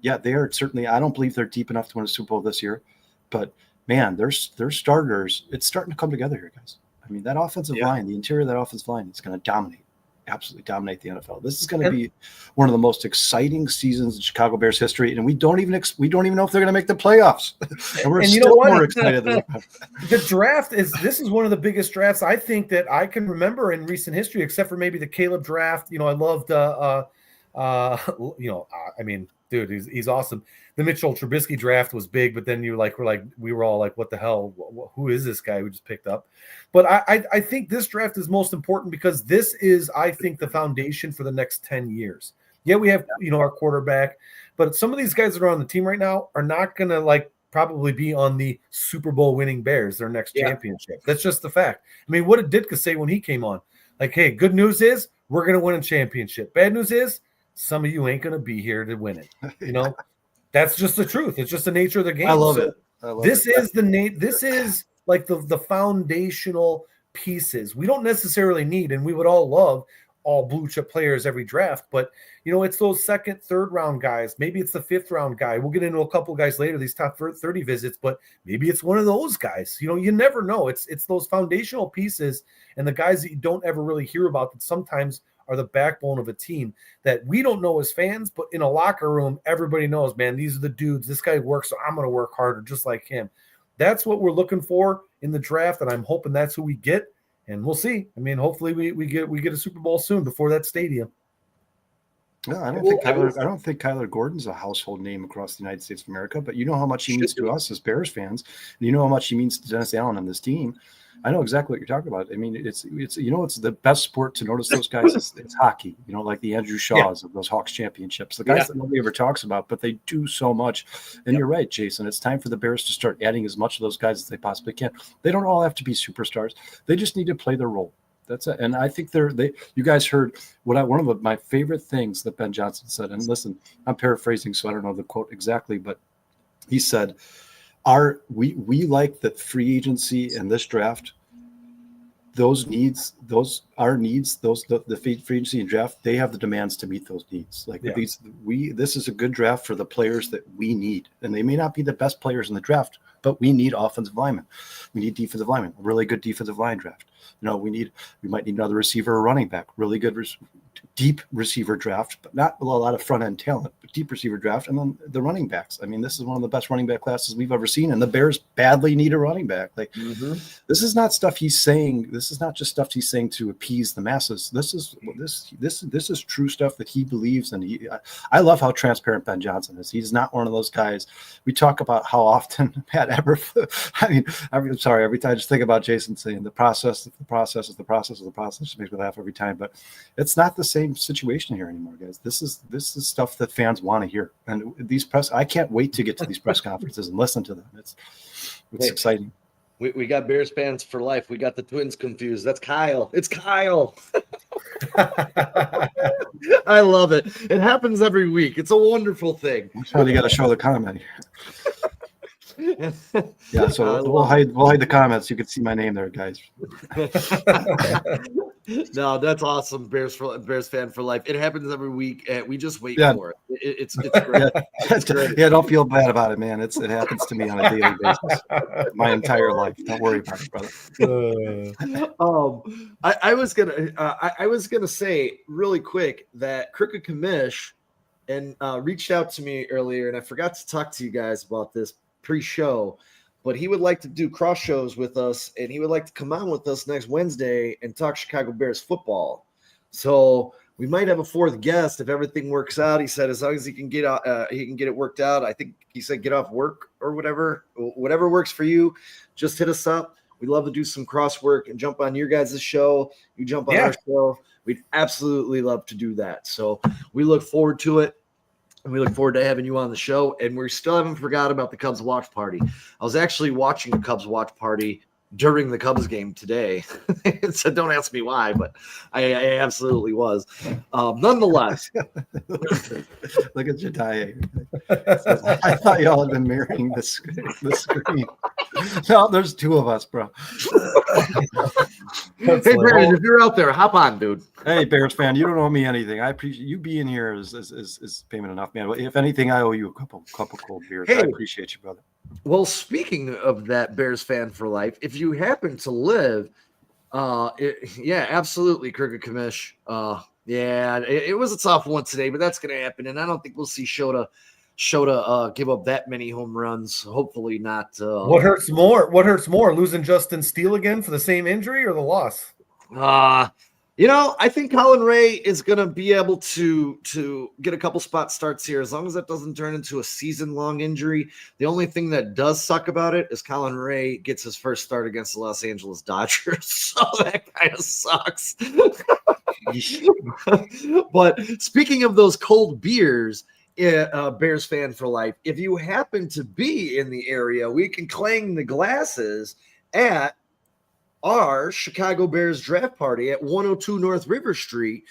they are certainly. I don't believe they're deep enough to win a Super Bowl this year, but man, their starters. It's starting to come together here, guys. I mean, that offensive line, the interior of that offensive line, is going to absolutely dominate the NFL. This is going to be one of the most exciting seasons in Chicago Bears history, and we don't even know if they're going to make the playoffs. And we're still more excited. The draft this is one of the biggest drafts I think that I can remember in recent history, except for maybe the Caleb draft. I loved I mean, dude, he's awesome. The Mitchell Trubisky draft was big, but then we were all like, what the hell? Who is this guy we just picked up? But I think this draft is most important because this is, I think, the foundation for the next 10 years. Yeah, we have, our quarterback, but some of these guys that are on the team right now are not going to probably be on the Super Bowl winning Bears, their next championship. That's just the fact. I mean, what did Ditka say when he came on? Like, hey, good news is we're going to win a championship. Bad news is some of you ain't going to be here to win it. That's just the truth. It's just the nature of the game. I love So it. This is like the foundational pieces we don't necessarily need, and we would all love all blue chip players every draft, but it's those second, third round guys. Maybe it's the fifth round guy. We'll get into a couple guys later, these top 30 visits, but maybe it's one of those guys. You never know. It's those foundational pieces and the guys that you don't ever really hear about that sometimes are the backbone of a team that we don't know as fans, but in a locker room, everybody knows, man, these are the dudes. This guy works, so I'm going to work harder just like him. That's what we're looking for in the draft, and I'm hoping that's who we get. And we'll see. I mean, hopefully we get a Super Bowl soon before that stadium. No, I don't think Kyler Gordon's a household name across the United States of America, but you know how much he means to us as Bears fans, and you know how much he means to Dennis Allen and this team. I know exactly what you're talking about. I mean, it's the best sport to notice those guys. It's hockey, like the Andrew Shaws of those Hawks championships, the guys that nobody ever talks about, but they do so much. And you're right, Jason. It's time for the Bears to start adding as much of those guys as they possibly can. They don't all have to be superstars. They just need to play their role. That's it. And I think you guys heard one of my favorite things that Ben Johnson said. And listen, I'm paraphrasing, so I don't know the quote exactly, but he said, we like the free agency and this draft, the free agency and draft, they have the demands to meet those needs. This is a good draft for the players that we need. And they may not be the best players in the draft, but we need offensive linemen. We need defensive linemen, a really good defensive line draft. We might need another receiver or running back, really good deep receiver draft, but not a lot of front end talent, but deep receiver draft. And then the running backs. I mean, this is one of the best running back classes we've ever seen. And the Bears badly need a running back. This is not stuff he's saying. This is not just stuff he's saying to appease the masses. This is true stuff that he believes. And I love how transparent Ben Johnson is. He's not one of those guys. We talk about how often Pat Eberflus, I'm sorry, every time I just think about Jason saying the process just makes me laugh every time, but it's not the same situation here anymore, guys. This is stuff that fans want to hear. And I can't wait to get to these press conferences and listen to them. It's exciting. We got Bears fans for life. We got the twins confused. That's Kyle. It's Kyle. I love it. It happens every week. It's a wonderful thing. That's how you got to show the comment. Yeah, so we'll hide the comments. You can see my name there, guys. No, that's awesome. Bears fan for life. It happens every week. We just wait for it. It's great. It's great. Yeah, don't feel bad about it, man. It happens to me on a daily basis, my entire life. Don't worry about it, brother. I was gonna say really quick that Crooked Commish and reached out to me earlier, and I forgot to talk to you guys about this pre-show, but he would like to do cross shows with us, and he would like to come on with us next Wednesday and talk Chicago Bears football. So we might have a fourth guest if everything works out. He said as long as he can get it worked out. I think he said get off work or whatever works for you. Just hit us up. We'd love to do some cross work and jump on your guys' show. You jump on our show. We'd absolutely love to do that. So we look forward to it. And we look forward to having you on the show. And we still haven't forgot about the Cubs watch party. I was actually watching a Cubs watch party during the Cubs game today. So don't ask me why, but I absolutely was. Nonetheless. Look at Jediah. I thought y'all had been marrying the screen. No, there's two of us, bro. Hey, Brandon, if you're out there, hop on, dude. Hey, Bears fan, you don't owe me anything. I appreciate you being here is payment enough, man. If anything, I owe you a couple cold beers. Hey, I appreciate you, brother. Well, speaking of that Bears fan for life, if you happen to live, absolutely, Crooked Commish. It was a tough one today, but that's going to happen, and I don't think we'll see Shota give up that many home runs. Hopefully not. What hurts more, losing Justin Steele again for the same injury or the loss? I think Colin Ray is going to be able to get a couple spot starts here as long as that doesn't turn into a season-long injury. The only thing that does suck about it is Colin Ray gets his first start against the Los Angeles Dodgers, so that kind of sucks. But speaking of those cold beers, Bears fan for life, if you happen to be in the area, we can clang the glasses at our Chicago Bears draft party at 102 North River Street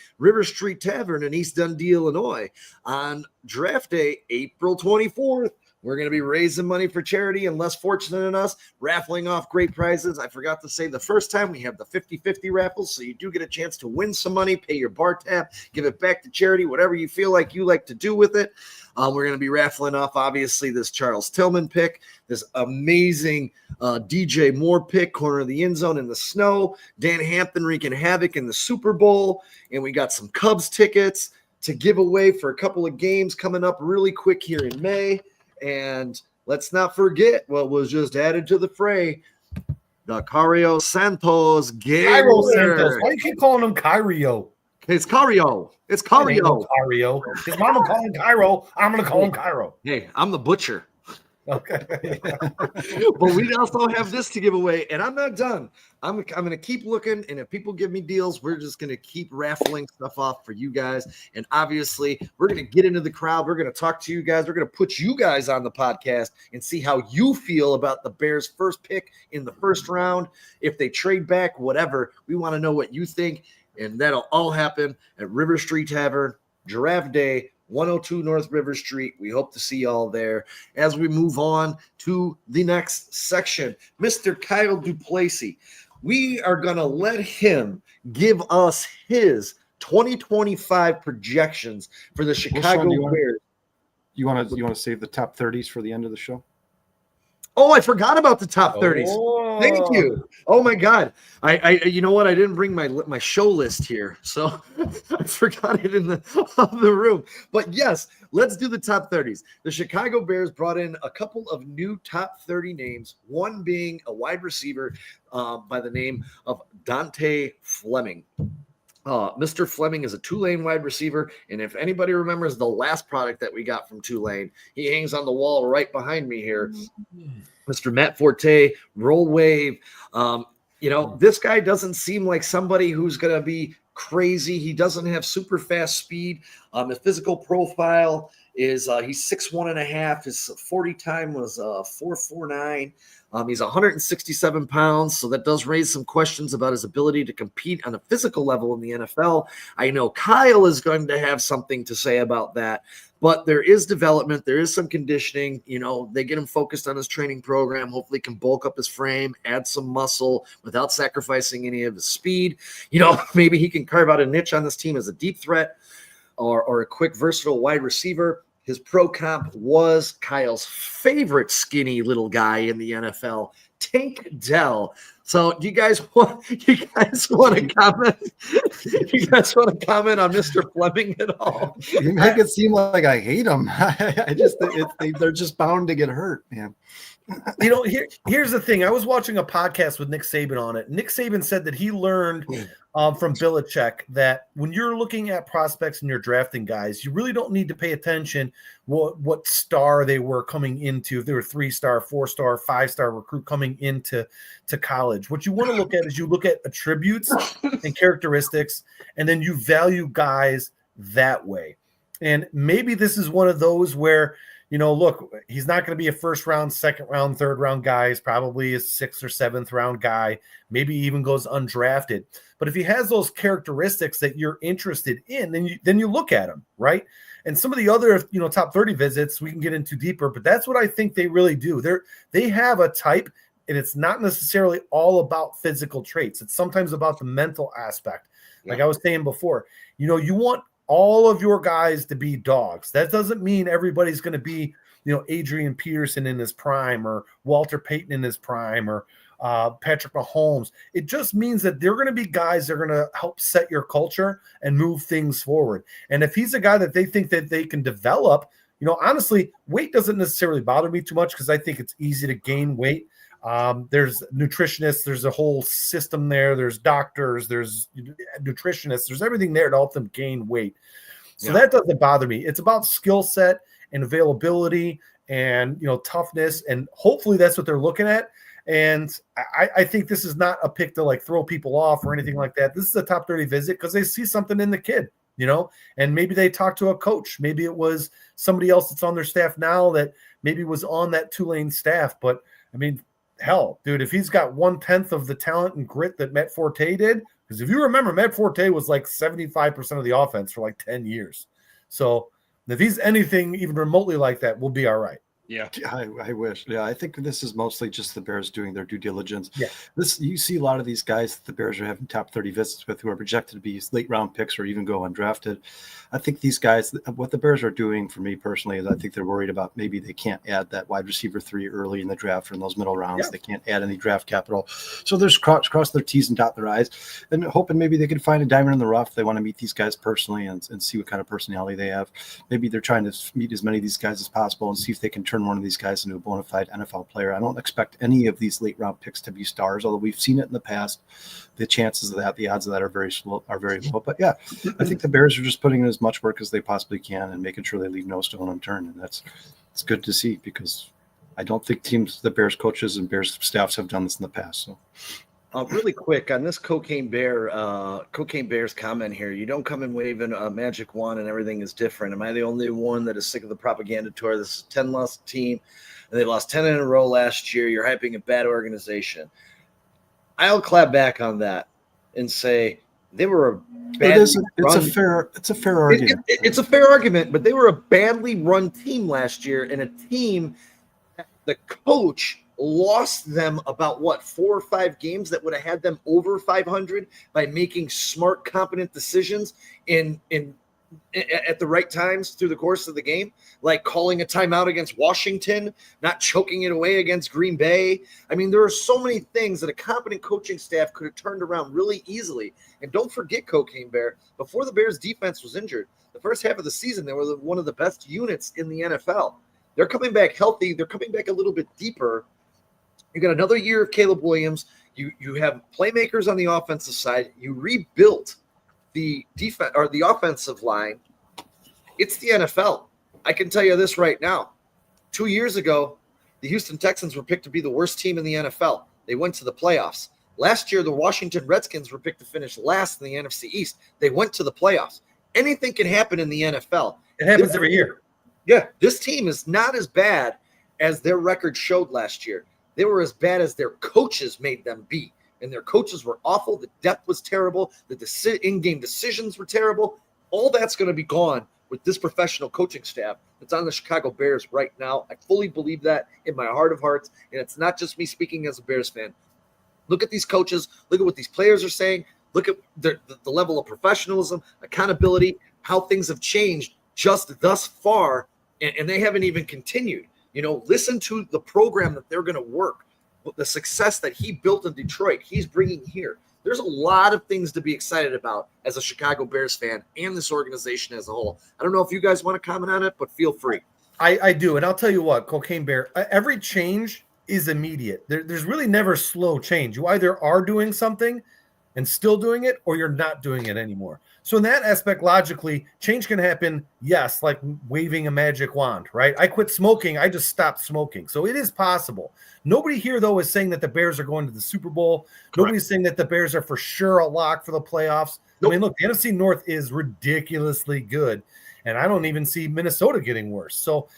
Tavern in East Dundee, Illinois on draft day, April 24th. We're going to be raising money for charity and less fortunate than us, raffling off great prizes. I forgot to say the first time we have the 50-50 raffles, so you do get a chance to win some money, pay your bar tab, give it back to charity, whatever you feel like you like to do with it. We're going to be raffling off, obviously, this Charles Tillman pick, this amazing DJ Moore pick, corner of the end zone in the snow, Dan Hampton wreaking havoc in the Super Bowl, and we got some Cubs tickets to give away for a couple of games coming up really quick here in May. And let's not forget what was just added to the fray, the Cario Santos game. Cairo Santos. Why do you keep calling him Cairo? It's Cario. It's Cario. Cario. His mama call him Cairo. I'm going to call him Cairo. Hey, I'm the butcher. Okay. But we also have this to give away, and I'm not done. I'm going to keep looking, and if people give me deals, we're just going to keep raffling stuff off for you guys. And obviously, we're going to get into the crowd. We're going to talk to you guys. We're going to put you guys on the podcast and see how you feel about the Bears' first pick in the first round. If they trade back, whatever, we want to know what you think. And that'll all happen at River Street Tavern, Giraffe Day, 102 North River Street. We hope to see y'all there. As we move on to the next section, Mr. Kyle Duplessis, we are going to let him give us his 2025 projections for the Chicago Bears. You want to save the top 30s for the end of the show? Oh, I forgot about the top 30s. Oh. Thank you. Oh my God. I you know what? I didn't bring my show list here, so I forgot it in the room. But yes, let's do the top 30s. The Chicago Bears brought in a couple of new top 30 names, one being a wide receiver by the name of Dante Fleming. Mr. Fleming is a Tulane wide receiver, and if anybody remembers the last product that we got from Tulane, he hangs on the wall right behind me here. Mr. Matt Forte, roll wave. This guy doesn't seem like somebody who's going to be crazy. He doesn't have super fast speed. His physical profile is he's 6'1.5". His 40 time was 4.49. He's 167 pounds, so that does raise some questions about his ability to compete on a physical level in the NFL. I know Kyle is going to have something to say about that, but there is development. There is some conditioning. They get him focused on his training program. Hopefully can bulk up his frame, add some muscle without sacrificing any of his speed. Maybe he can carve out a niche on this team as a deep threat or a quick, versatile wide receiver. His pro comp was Kyle's favorite skinny little guy in the NFL, Tank Dell. So do you guys want to comment? You guys want to comment on Mr. Fleming at all? You make it seem like I hate him. They're just bound to get hurt, man. Here's the thing. I was watching a podcast with Nick Saban on it. Nick Saban said that he learned from Belichick that when you're looking at prospects and you're drafting guys, you really don't need to pay attention what star they were coming into. If they were 3-star, 4-star, 5-star recruit coming into college, what you want to look at is you look at attributes and characteristics, and then you value guys that way. And maybe this is one of those where, look, he's not going to be a first round, second round, third round guy. He's probably a 6th or 7th round guy, maybe even goes undrafted. But if he has those characteristics that you're interested in, then you look at him, right? And some of the other, top 30 visits we can get into deeper, but that's what I think they really do. They have a type, and it's not necessarily all about physical traits. It's sometimes about the mental aspect. Yeah. Like I was saying before, you want all of your guys to be dogs. That doesn't mean everybody's going to be, Adrian Peterson in his prime or Walter Payton in his prime or Patrick Mahomes. It just means that they're going to be guys that are going to help set your culture and move things forward. And if he's a guy that they think that they can develop, honestly, weight doesn't necessarily bother me too much because I think it's easy to gain weight. There's nutritionists, there's a whole system there, there's doctors, there's nutritionists, there's everything there to help them gain weight. So that doesn't bother me. It's about skill set and availability and, toughness. And hopefully that's what they're looking at. And I think this is not a pick to throw people off or anything like that. This is a top 30 visit because they see something in the kid, and maybe they talk to a coach. Maybe it was somebody else that's on their staff now that maybe was on that Tulane staff. But I mean, hell, dude, if he's got 1/10 of the talent and grit that Matt Forte did, because if you remember, Matt Forte was like 75% of the offense for like 10 years. So if he's anything even remotely like that, we'll be all right. Yeah, I wish. Yeah, I think this is mostly just the Bears doing their due diligence. Yeah. You see a lot of these guys that the Bears are having top 30 visits with who are projected to be late round picks or even go undrafted. I think these guys, what the Bears are doing for me personally is I think they're worried about maybe they can't add that wide receiver 3 early in the draft or in those middle rounds. Yeah. They can't add any draft capital. So they're cross their T's and dot their I's and hoping maybe they can find a diamond in the rough. They want to meet these guys personally and see what kind of personality they have. Maybe they're trying to meet as many of these guys as possible and see if they can turn one of these guys into a bona fide NFL player. I don't expect any of these late round picks to be stars, although we've seen it in the past. The chances of that, the odds of that are very low. But yeah, I think the Bears are just putting in as much work as they possibly can and making sure they leave no stone unturned. And it's good to see because I don't think the Bears coaches and Bears staffs have done this in the past. So really quick on this Cocaine Bears comment here. You don't come in waving a magic wand and everything is different. Am I the only one that is sick of the propaganda tour? This is a 10-loss team, and they lost 10 in a row last year. You're hyping a bad organization. I'll clap back on that and say they were a bad. It's a fair argument. It's a fair argument, but they were a badly run team last year, and a team the coach lost them about 4 or 5 games that would have had them over 500 by making smart, competent decisions at the right times through the course of the game, like calling a timeout against Washington, not choking it away against Green Bay. I mean, there are so many things that a competent coaching staff could have turned around really easily. And don't forget, Cocaine Bear, before the Bears defense was injured, the first half of the season, they were one of the best units in the NFL. They're coming back healthy. They're coming back a little bit deeper. You got another year of Caleb Williams. You have playmakers on the offensive side. You rebuilt the defense or the offensive line. It's the NFL. I can tell you this right now. 2 years ago, the Houston Texans were picked to be the worst team in the NFL. They went to the playoffs. Last year, the Washington Redskins were picked to finish last in the NFC East. They went to the playoffs. Anything can happen in the NFL. It happens every year. Yeah, this team is not as bad as their record showed last year. They were as bad as their coaches made them be. And their coaches were awful. The depth was terrible. The in-game decisions were terrible. All that's going to be gone with this professional coaching staff that's on the Chicago Bears right now. I fully believe that in my heart of hearts. And it's not just me speaking as a Bears fan. Look at these coaches. Look at what these players are saying. Look at the level of professionalism, accountability, how things have changed just thus far. And they haven't even continued. Listen to the program that they're going to work. The success that he built in Detroit, he's bringing here. There's a lot of things to be excited about as a Chicago Bears fan and this organization as a whole. I don't know if you guys want to comment on it, but feel free. I do, and I'll tell you what, Cocaine Bear, every change is immediate. There's really never slow change. You either are doing something and still doing it, or you're not doing it anymore. So in that aspect, logically, change can happen, yes, like waving a magic wand, right? I quit smoking. I just stopped smoking. So it is possible. Nobody here, though, is saying that the Bears are going to the Super Bowl. Correct. Nobody's saying that the Bears are for sure a lock for the playoffs. Nope. I mean, look, the NFC North is ridiculously good, and I don't even see Minnesota getting worse. So,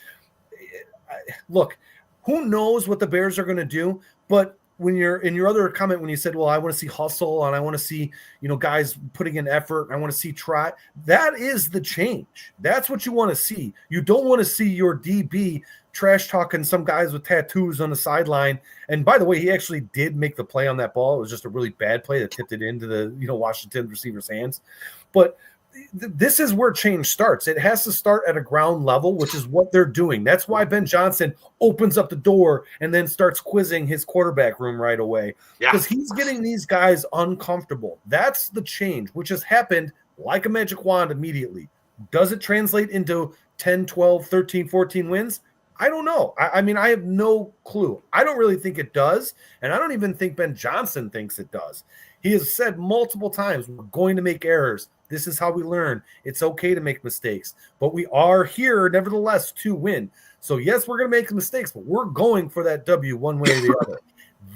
look, who knows what the Bears are going to do, but when you're in your other comment, when you said, well, I want to see hustle and I want to see, guys putting in effort. I want to see try. That is the change. That's what you want to see. You don't want to see your DB trash talking some guys with tattoos on the sideline. And by the way, he actually did make the play on that ball. It was just a really bad play that tipped it into the, Washington receiver's hands. But this is where change starts. It has to start at a ground level, which is what they're doing. That's why Ben Johnson opens up the door and then starts quizzing his quarterback room right away, because he's getting these guys uncomfortable. That's the change, which has happened like a magic wand immediately. Does it translate into 10, 12, 13, 14 wins? I don't know. I mean, I have no clue. I don't really think it does, and I don't even think Ben Johnson thinks it does. He has said multiple times, we're going to make errors. This is how we learn. It's okay to make mistakes, but we are here, nevertheless, to win. So, yes, we're going to make mistakes, but we're going for that W one way or the other.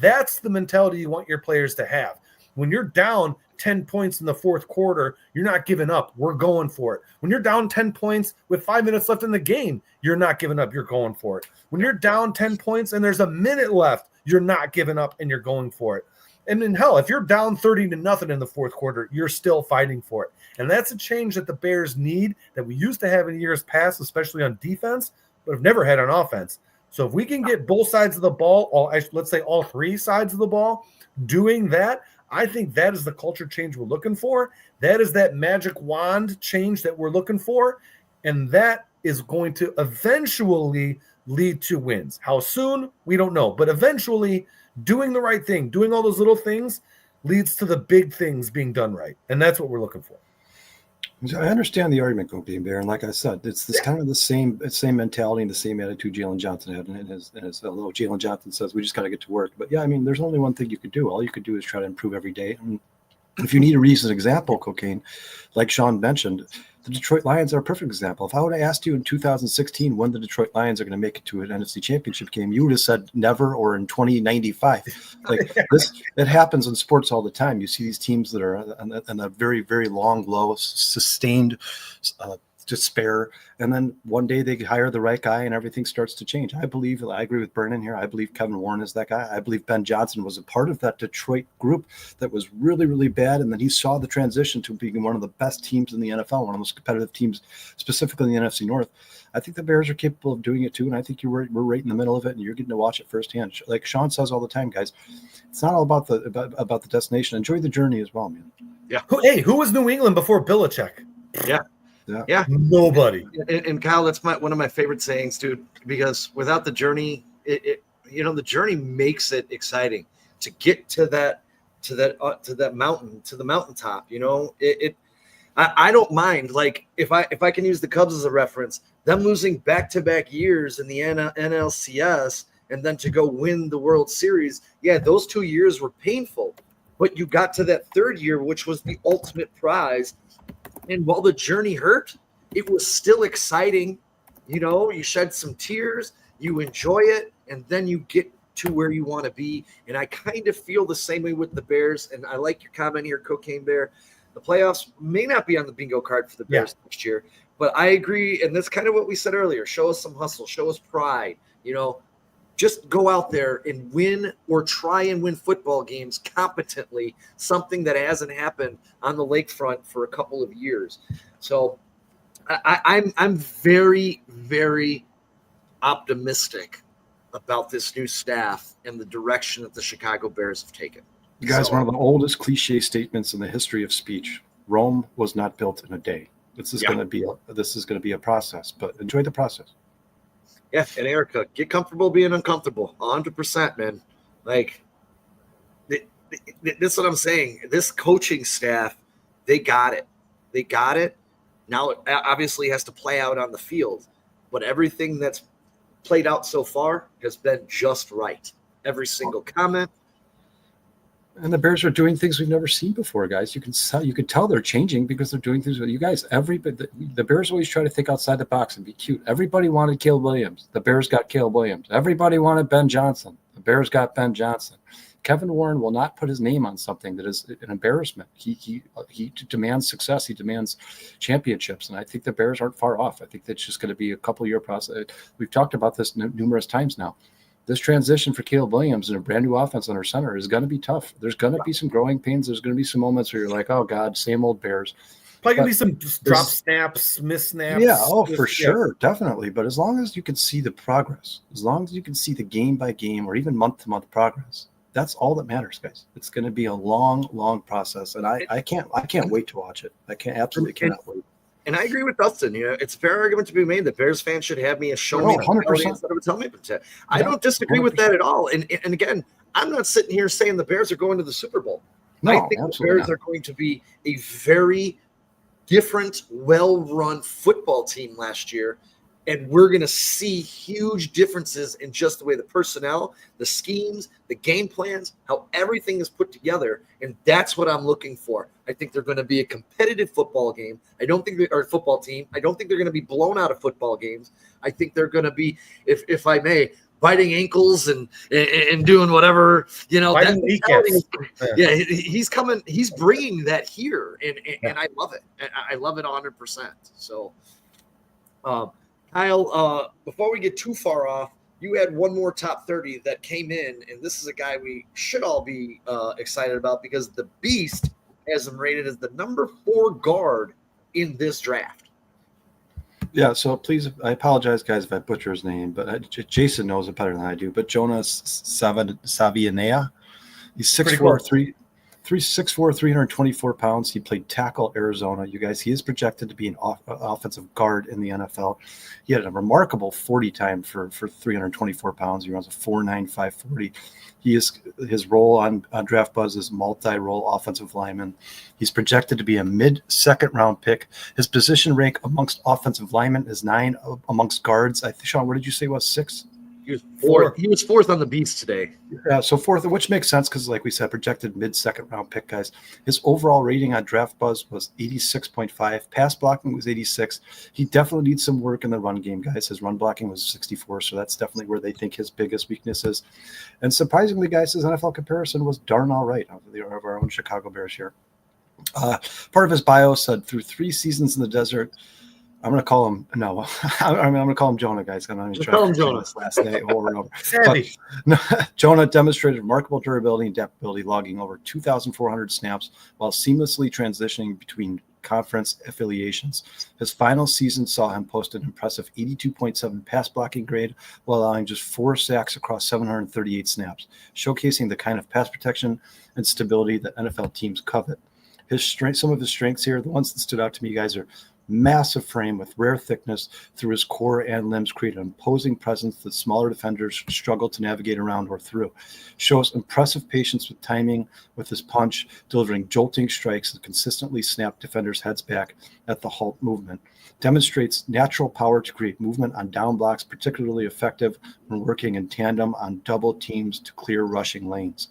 That's the mentality you want your players to have. When you're down 10 points in the fourth quarter, you're not giving up. We're going for it. When you're down 10 points with 5 minutes left in the game, you're not giving up. You're going for it. When you're down 10 points and there's a minute left, you're not giving up and you're going for it. And then hell, if you're down 30-0 in the fourth quarter, you're still fighting for it. And that's a change that the Bears need that we used to have in years past, especially on defense, but have never had on offense. So if we can get both sides of the ball, let's say all three sides of the ball, doing that, I think that is the culture change we're looking for. That is that magic wand change that we're looking for. And that is going to eventually lead to wins. How soon? We don't know. But eventually, doing the right thing, doing all those little things leads to the big things being done right. And that's what we're looking for. I understand the argument, Cocaine Bear, and like I said, it's this kind of the same mentality and the same attitude Jalen Johnson had. And as although Jalen Johnson says, we just got to get to work. But yeah, I mean, there's only one thing you could do. All you could do is try to improve every day. And if you need a recent example, Cocaine, like Sean mentioned, the Detroit Lions are a perfect example. If I would have asked you in 2016 when the Detroit Lions are going to make it to an NFC Championship game, you would have said never or in 2095. Like this, it happens in sports all the time. You see these teams that are on a very, very long, low, sustained despair, and then one day they hire the right guy and everything starts to change. I agree with Brennan here. I believe Kevin Warren is that guy. I believe Ben Johnson was a part of that Detroit group that was really, really bad, and then he saw the transition to being one of the best teams in the NFL, one of the most competitive teams, specifically in the NFC North. I think the Bears are capable of doing it too, and I think we're right in the middle of it, and you're getting to watch it firsthand. Like Sean says all the time, guys, it's not all about the destination. Enjoy the journey as well, man. Yeah. Who was New England before Belichick? Yeah. Nobody. And Kyle, that's one of my favorite sayings, dude, because without the journey, the journey makes it exciting to get to that mountain, to the mountaintop. I don't mind. Like if I can use the Cubs as a reference, them losing back-to-back years in the NLCS and then to go win the World Series. Yeah, those 2 years were painful, but you got to that third year, which was the ultimate prize. And while the journey hurt, it was still exciting. You shed some tears, you enjoy it, and then you get to where you want to be. And I kind of feel the same way with the Bears. And I like your comment here, Cocaine Bear. The playoffs may not be on the bingo card for the Bears next year, but I agree. And that's kind of what we said earlier. Show us some hustle, show us pride, just go out there and win or try and win football games competently, something that hasn't happened on the lakefront for a couple of years. So I'm very, very optimistic about this new staff and the direction that the Chicago Bears have taken. You guys, one of the oldest cliche statements in the history of speech. Rome was not built in a day. This is going to be a process, but enjoy the process. Yeah, and Erica, get comfortable being uncomfortable. 100%, man. Like, this is what I'm saying. This coaching staff, they got it. They got it. Now it obviously has to play out on the field, but everything that's played out so far has been just right. Every single comment. And the Bears are doing things we've never seen before, guys. You can tell they're changing because they're doing things with you guys. The Bears always try to think outside the box and be cute. Everybody wanted Caleb Williams. The Bears got Caleb Williams. Everybody wanted Ben Johnson. The Bears got Ben Johnson. Kevin Warren will not put his name on something that is an embarrassment. He demands success. He demands championships, and I think the Bears aren't far off. I think that's just going to be a couple-year process. We've talked about this numerous times now. This transition for Caleb Williams and a brand new offense under center is going to be tough. There's going to be some growing pains. There's going to be some moments where you're like, oh, God, same old Bears. Probably going to be some drop snaps, miss snaps. Yeah, for sure, definitely. But as long as you can see the progress, as long as you can see the game by game or even month-to-month progress, that's all that matters, guys. It's going to be a long, long process, and I can't wait to watch it. I cannot wait. And I agree with Dustin. It's a fair argument to be made that Bears fans should have me a show 100%. instead of a tell me. I don't disagree with that at all. And again, I'm not sitting here saying the Bears are going to the Super Bowl. No, I think the Bears are going to be a very different, well-run football team last year. And we're going to see huge differences in just the way the personnel, the schemes, the game plans, how everything is put together. And that's what I'm looking for. I think they're going to be a competitive football game. I don't think they're a football team. I don't think they're going to be blown out of football games. I think they're going to be, if I may, biting ankles and doing whatever, Biting kneecaps. Yeah, he's coming. He's bringing that here. And I love it. I love it 100%. So, Kyle, before we get too far off, you had one more top 30 that came in, and this is a guy we should all be excited about because the Beast has him rated as the number 4 guard in this draft. Yeah, so please, I apologize, guys, if I butcher his name, but Jason knows it better than I do. But Jonas Savianea, he's 6'4", 324 pounds. He played tackle Arizona. You guys, he is projected to be an offensive guard in the NFL. He had a remarkable 40 time for 324 pounds. He runs a 4.95 40. His role on Draft Buzz is multi-role offensive lineman. He's projected to be a mid-second round pick. His position rank amongst offensive linemen is 9. Amongst guards, I think, Sean, what did you say was 6? He was 4th. He was 4th on the Beast today. Yeah, so 4th, which makes sense because, like we said, projected mid-second round pick, guys. His overall rating on Draft Buzz was 86.5. Pass blocking was 86. He definitely needs some work in the run game, guys. His run blocking was 64, so that's definitely where they think his biggest weakness is. And surprisingly, guys, his NFL comparison was darn all right of our own Chicago Bears here. Part of his bio said, through 3 seasons in the desert, I'm going to call him I'm going to call him Jonah, guys. I'm not even trying to Jonah last day over and over. But, Jonah demonstrated remarkable durability and adaptability, logging over 2,400 snaps while seamlessly transitioning between conference affiliations. His final season saw him post an impressive 82.7 pass blocking grade while allowing just 4 sacks across 738 snaps, showcasing the kind of pass protection and stability that NFL teams covet. Some of his strengths here, the ones that stood out to me, guys, are massive frame with rare thickness through his core and limbs, create an imposing presence that smaller defenders struggle to navigate around or through. Shows impressive patience with timing with his punch, delivering jolting strikes that consistently snap defenders' heads back at the halt movement. Demonstrates natural power to create movement on down blocks, particularly effective when working in tandem on double teams to clear rushing lanes.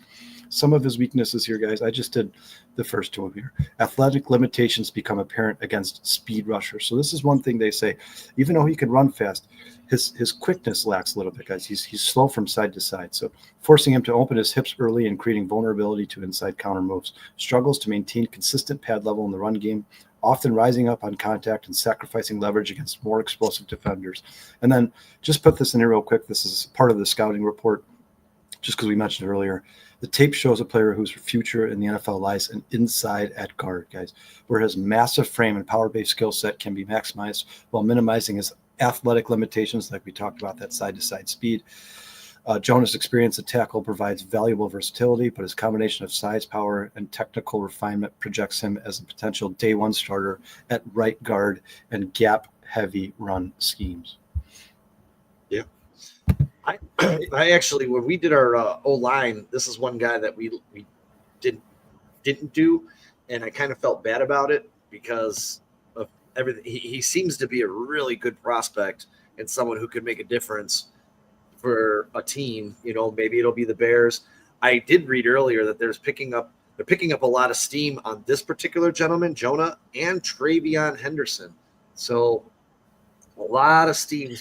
Some of his weaknesses here, guys, I just did the first 2 here. Athletic limitations become apparent against speed rushers. So this is one thing they say. Even though he can run fast, his quickness lacks a little bit, guys. He's slow from side to side. So forcing him to open his hips early and creating vulnerability to inside counter moves. Struggles to maintain consistent pad level in the run game, often rising up on contact and sacrificing leverage against more explosive defenders. And then just put this in here real quick. This is part of the scouting report, just because we mentioned earlier. The tape shows a player whose future in the NFL lies inside at guard, guys, where his massive frame and power-based skill set can be maximized while minimizing his athletic limitations, like we talked about, that side-to-side speed. Jonah's experience at tackle provides valuable versatility, but his combination of size, power, and technical refinement projects him as a potential day-one starter at right guard and gap-heavy run schemes. Yeah. I actually, when we did our O-line, this is one guy that we didn't do, and I kind of felt bad about it because of everything. He seems to be a really good prospect and someone who could make a difference for a team. Maybe it'll be the Bears. I did read earlier that they're picking up a lot of steam on this particular gentleman, Jonah, and Travion Henderson. So a lot of steam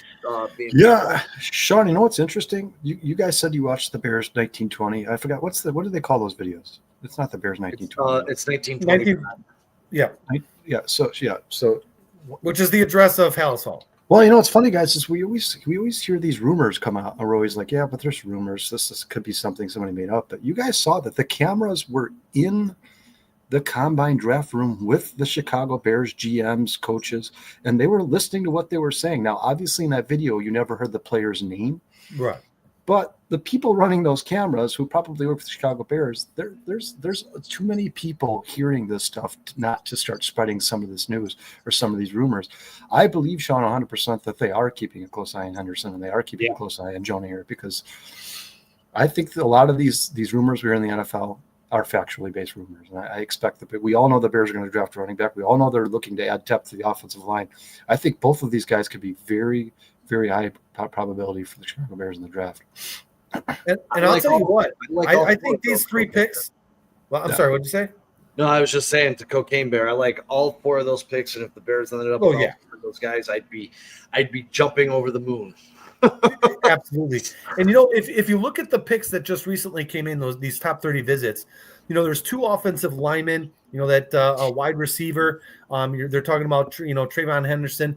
being Sean, you know what's interesting? You guys said you watched the Bears 1920. I forgot what do they call those videos? It's not the Bears 1920. It's 1920. Yeah. So which is the address of Halas Hall. Well, it's funny, guys, is we always hear these rumors come out, and we're always like, yeah, but there's rumors. This could be something somebody made up. But you guys saw that the cameras were in the combine draft room with the Chicago Bears GMs, coaches, and they were listening to what they were saying. Now, obviously, in that video, you never heard the player's name, right? But the people running those cameras, who probably work for the Chicago Bears, there's too many people hearing this stuff not to start spreading some of this news or some of these rumors. I believe, Sean, 100% that they are keeping a close eye on Henderson and they are keeping a close eye on Jonah here, because I think that a lot of these rumors we hear in the NFL are factually based rumors. And I expect that we all know the Bears are going to draft a running back. We all know they're looking to add depth to the offensive line. I think both of these guys could be very, very high probability for the Chicago Bears in the draft. And I'll tell you what, I think these 3 picks. Well, I'm sorry, what'd you say? No, I was just saying to Cocaine Bear, I like all 4 of those picks, and if the Bears ended up with those guys, I'd be jumping over the moon. Absolutely. And if you look at the picks that just recently came in, these top 30 visits, there's 2 offensive linemen, that a wide receiver. They're talking about Travion Henderson.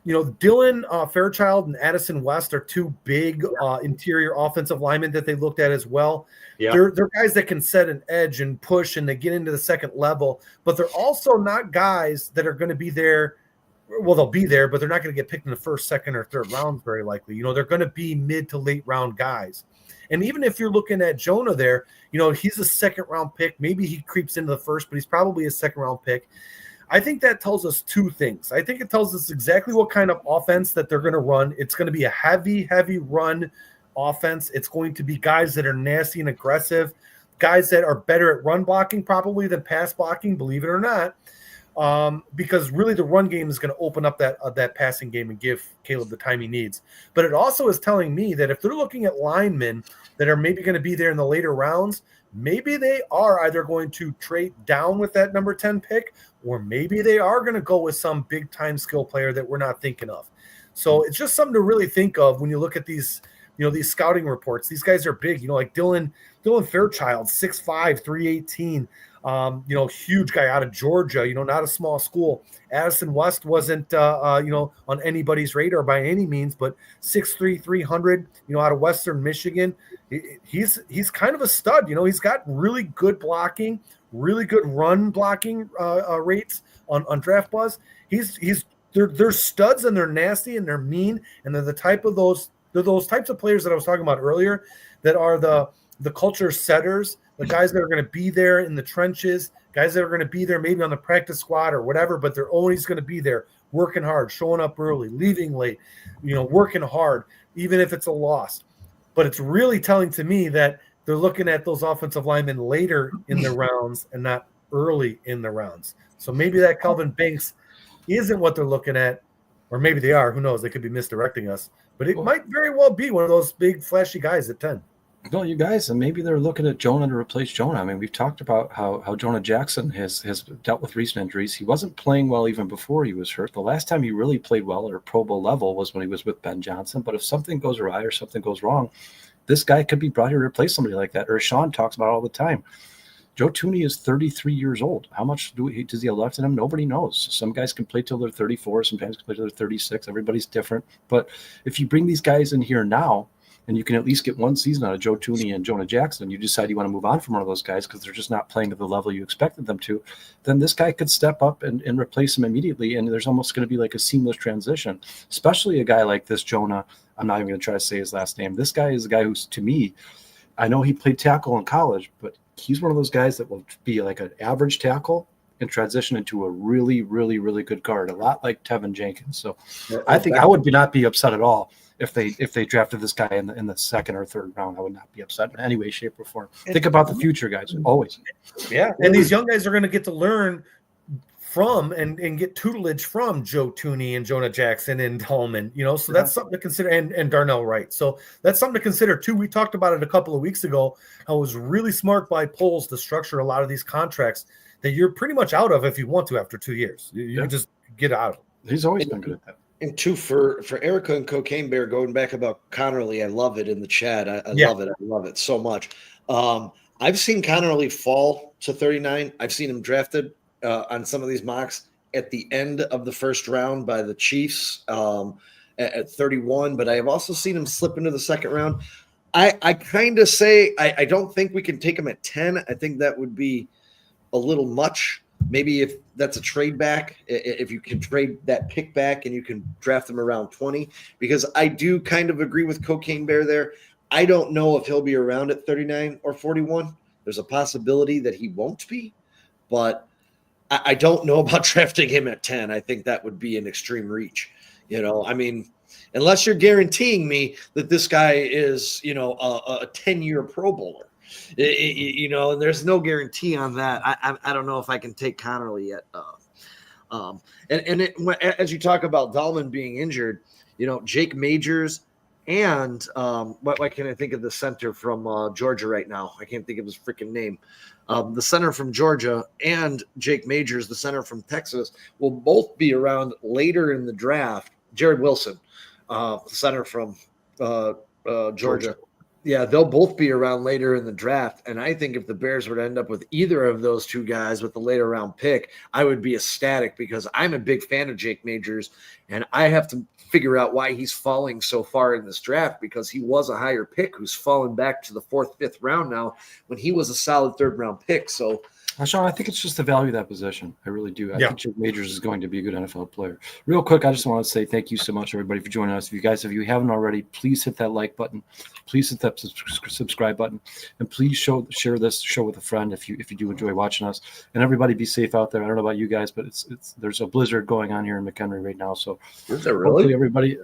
Dylan Fairchild and Addison West are two big interior offensive linemen that they looked at as well. Yeah. They're guys that can set an edge and push and they get into the second level, but they're also not guys that are going to be there. Well, they'll be there, but they're not going to get picked in the first, second, or third rounds very likely. They're going to be mid to late round guys. And even if you're looking at Jonah there, he's a second round pick. Maybe he creeps into the first, but he's probably a second round pick. I think that tells us two things. I think it tells us exactly what kind of offense that they're going to run. It's going to be a heavy, heavy run offense. It's going to be guys that are nasty and aggressive, guys that are better at run blocking probably than pass blocking, believe it or not, because really the run game is going to open up that passing game and give Caleb the time he needs. But it also is telling me that if they're looking at linemen that are maybe going to be there in the later rounds, maybe they are either going to trade down with that number 10 pick, or maybe they are going to go with some big time skill player that we're not thinking of. So it's just something to really think of when you look at these, these scouting reports. These guys are big, like Dylan Fairchild, 6'5", 318, huge guy out of Georgia, not a small school. Addison West wasn't, on anybody's radar by any means, but 6'3", 300, out of Western Michigan. He's kind of a stud. He's got really good blocking, really good run blocking rates on Draft Buzz. They're studs and they're nasty and they're mean, and they're those types of players that I was talking about earlier that are the culture setters, the guys that are going to be there in the trenches, guys that are going to be there maybe on the practice squad or whatever, but they're always going to be there working hard, showing up early, leaving late, working hard, even if it's a loss. But it's really telling to me that they're looking at those offensive linemen later in the rounds and not early in the rounds. So maybe that Calvin Banks isn't what they're looking at, or maybe they are. Who knows? They could be misdirecting us. But it might very well be one of those big, flashy guys at 10. No, you guys, and maybe they're looking at Jonah to replace Jonah. I mean, we've talked about how Jonah Jackson has dealt with recent injuries. He wasn't playing well even before he was hurt. The last time he really played well at a Pro Bowl level was when he was with Ben Johnson. But if something goes awry or something goes wrong, this guy could be brought here to replace somebody like that. Or Sean talks about all the time. Joe Tooney is 33 years old. How much does he have left in him? Nobody knows. Some guys can play till they're 34. Sometimes can play till they're 36. Everybody's different. But if you bring these guys in here now, and you can at least get one season out of Joe Tooney and Jonah Jackson, you decide you want to move on from one of those guys because they're just not playing at the level you expected them to, then this guy could step up and replace him immediately, and there's almost going to be like a seamless transition, especially a guy like this Jonah. I'm not even going to try to say his last name. This guy is a guy who's, to me, I know he played tackle in college, but he's one of those guys that will be like an average tackle and transition into a really, really, really good guard, a lot like Tevin Jenkins. So I think I would not be upset at all if they drafted this guy in the second or third round. I would not be upset in any way, shape, or form. Think about the future, guys, always. Yeah, and these young guys are going to get to learn from and get tutelage from Joe Tooney and Jonah Jackson and Tolman, so that's something to consider, and Darnell Wright. So that's something to consider too. We talked about it a couple of weeks ago. How it was really smart by Poles to structure a lot of these contracts that you're pretty much out of if you want to after 2 years. You can just get out of it. He's always been good at that. And two, for Erica and Cocaine Bear, going back about Connerly, I love it in the chat. I love it. I love it so much. I've seen Connerly fall to 39. I've seen him drafted on some of these mocks at the end of the first round by the Chiefs at 31. But I have also seen him slip into the second round. I kind of say I don't think we can take him at 10. I think that would be a little much. Maybe if that's a trade back, if you can trade that pick back and you can draft them around 20, because I do kind of agree with Cocaine Bear there. I don't know if he'll be around at 39 or 41. There's a possibility that he won't be, but I don't know about drafting him at 10. I think that would be an extreme reach. I mean, unless you're guaranteeing me that this guy is, a 10-year Pro Bowler. And there's no guarantee on that. I don't know if I can take Connerly yet. As you talk about Dahlman being injured, Jake Majors and what can I think of the center from Georgia right now? I can't think of his freaking name. The center from Georgia and Jake Majors, the center from Texas, will both be around later in the draft. Jared Wilson, the center from Georgia. Yeah, they'll both be around later in the draft. And I think if the Bears were to end up with either of those two guys with the later round pick, I would be ecstatic because I'm a big fan of Jake Majors. And I have to figure out why he's falling so far in this draft because he was a higher pick who's fallen back to the 4th, 5th round now when he was a solid 3rd round pick. So, Sean, I think it's just the value of that position. I really do. I Yeah. think Jake Majors is going to be a good NFL player. Real quick, I just want to say thank you so much, everybody, for joining us. If you haven't already, please hit that like button. Please hit that subscribe button, and please share this show with a friend if you do enjoy watching us. And everybody, be safe out there. I don't know about you guys, but there's a blizzard going on here in McHenry right now. So is there hopefully everybody,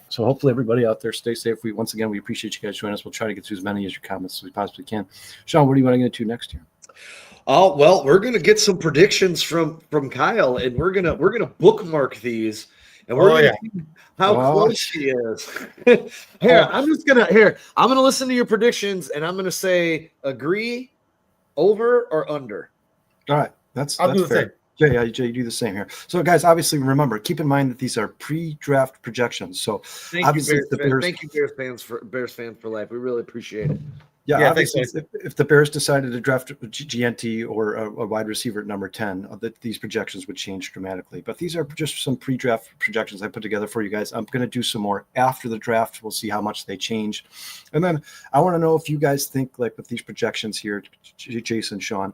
So hopefully everybody out there stay safe. Once again, we appreciate you guys joining us. We'll try to get to as many of your comments as we possibly can. Sean, what do you want to get to next year? Oh, well, we're gonna get some predictions from Kyle, and we're gonna bookmark these, and we're gonna see how close she is. I'm gonna listen to your predictions, and I'm gonna say agree, over or under. All right, I'll do the fair. Jay, you do the same here. So, guys, obviously, remember, keep in mind that these are pre-draft projections. So, Thank you, Bears fans for life. We really appreciate it. Yeah, obviously, if the Bears decided to draft GNT or a wide receiver at number 10, these projections would change dramatically. But these are just some pre-draft projections I put together for you guys. I'm going to do some more after the draft. We'll see how much they change. And then I want to know if you guys think, like with these projections here, Jason, Sean,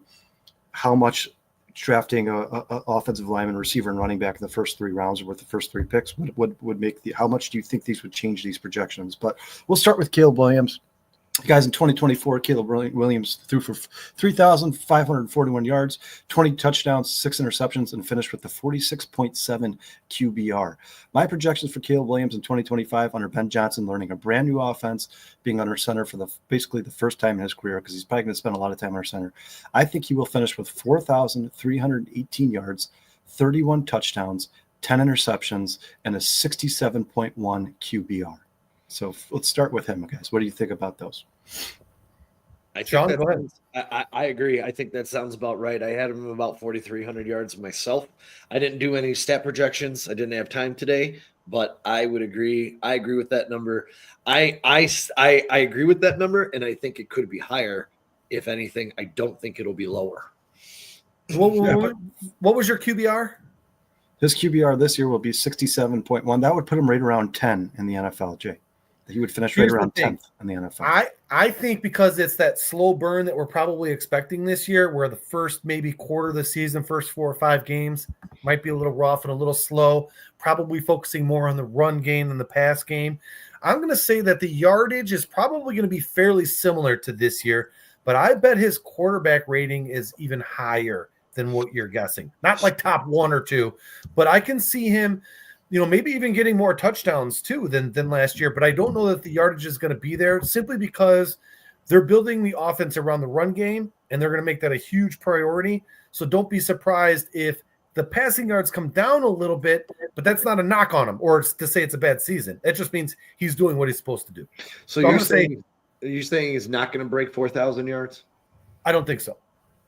how much drafting a offensive lineman, receiver, and running back in the first 3 rounds or with the first 3 picks would make how much do you think these would change these projections? But we'll start with Caleb Williams. Guys, in 2024, Caleb Williams threw for 3,541 yards, 20 touchdowns, 6 interceptions, and finished with the 46.7 QBR. My projections for Caleb Williams in 2025 under Ben Johnson, learning a brand new offense, being under center for basically the first time in his career, because he's probably going to spend a lot of time under center. I think he will finish with 4,318 yards, 31 touchdowns, 10 interceptions, and a 67.1 QBR. So let's start with him, guys. What do you think about those? Sean, go ahead. I agree. I think that sounds about right. I had him about 4,300 yards myself. I didn't do any stat projections. I didn't have time today, but I would agree. I agree with that number. I agree with that number, and I think it could be higher. If anything, I don't think it'll be lower. What was your QBR? His QBR this year will be 67.1. That would put him right around 10 in the NFL, Jay. He would finish right around 10th in the NFL. I think because it's that slow burn that we're probably expecting this year, where the first maybe quarter of the season, first 4 or 5 games might be a little rough and a little slow, probably focusing more on the run game than the pass game. I'm going to say that the yardage is probably going to be fairly similar to this year, but I bet his quarterback rating is even higher than what you're guessing. Not like top 1 or 2, but I can see him maybe even getting more touchdowns too than last year. But I don't know that the yardage is going to be there simply because they're building the offense around the run game, and they're going to make that a huge priority. So don't be surprised if the passing yards come down a little bit, but that's not a knock on him or to say it's a bad season. It just means he's doing what he's supposed to do. So you're saying he's not going to break 4,000 yards? I don't think so.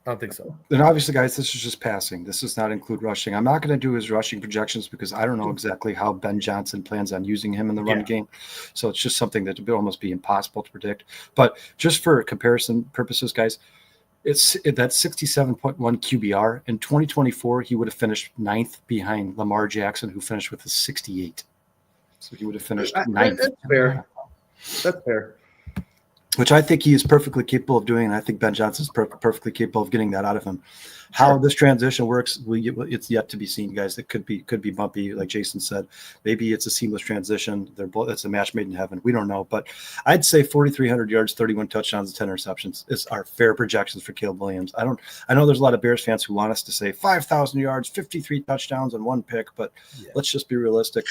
I don't think so. And obviously, guys, this is just passing. This does not include rushing. I'm not going to do his rushing projections because I don't know exactly how Ben Johnson plans on using him in the run game. So it's just something that would almost be impossible to predict. But just for comparison purposes, guys, it's that 67.1 QBR. In 2024, he would have finished 9th behind Lamar Jackson, who finished with a 68. So he would have finished 9th. That's fair. That's fair. Which I think he is perfectly capable of doing, and I think Ben Johnson is perfectly capable of getting that out of him. How this transition works, it's yet to be seen, guys. It could be bumpy, like Jason said. Maybe it's a seamless transition. It's a match made in heaven. We don't know, but I'd say 4,300 yards, 31 touchdowns, and 10 interceptions is our fair projections for Caleb Williams. I know there's a lot of Bears fans who want us to say 5,000 yards, 53 touchdowns, and 1 pick, but let's just be realistic.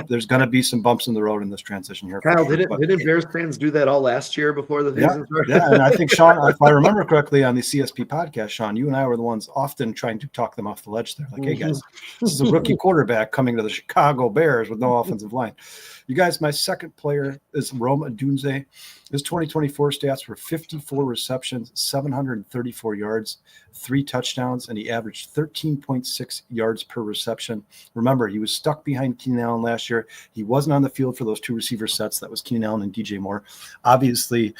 There's gonna be some bumps in the road in this transition here. Kyle, didn't Bears fans do that all last year before the season started? Yeah, and I think Sean, if I remember correctly, on the CSP podcast, Sean, you and I were the ones often trying to talk them off the ledge there. Like, hey guys, this is a rookie quarterback coming to the Chicago Bears with no offensive line. You guys, my second player is Rome Odunze. His 2024 stats were 54 receptions, 734 yards, 3 touchdowns, and he averaged 13.6 yards per reception. Remember, he was stuck behind Keenan Allen last year. He wasn't on the field for those 2 receiver sets. That was Keenan Allen and DJ Moore. Obviously, obviously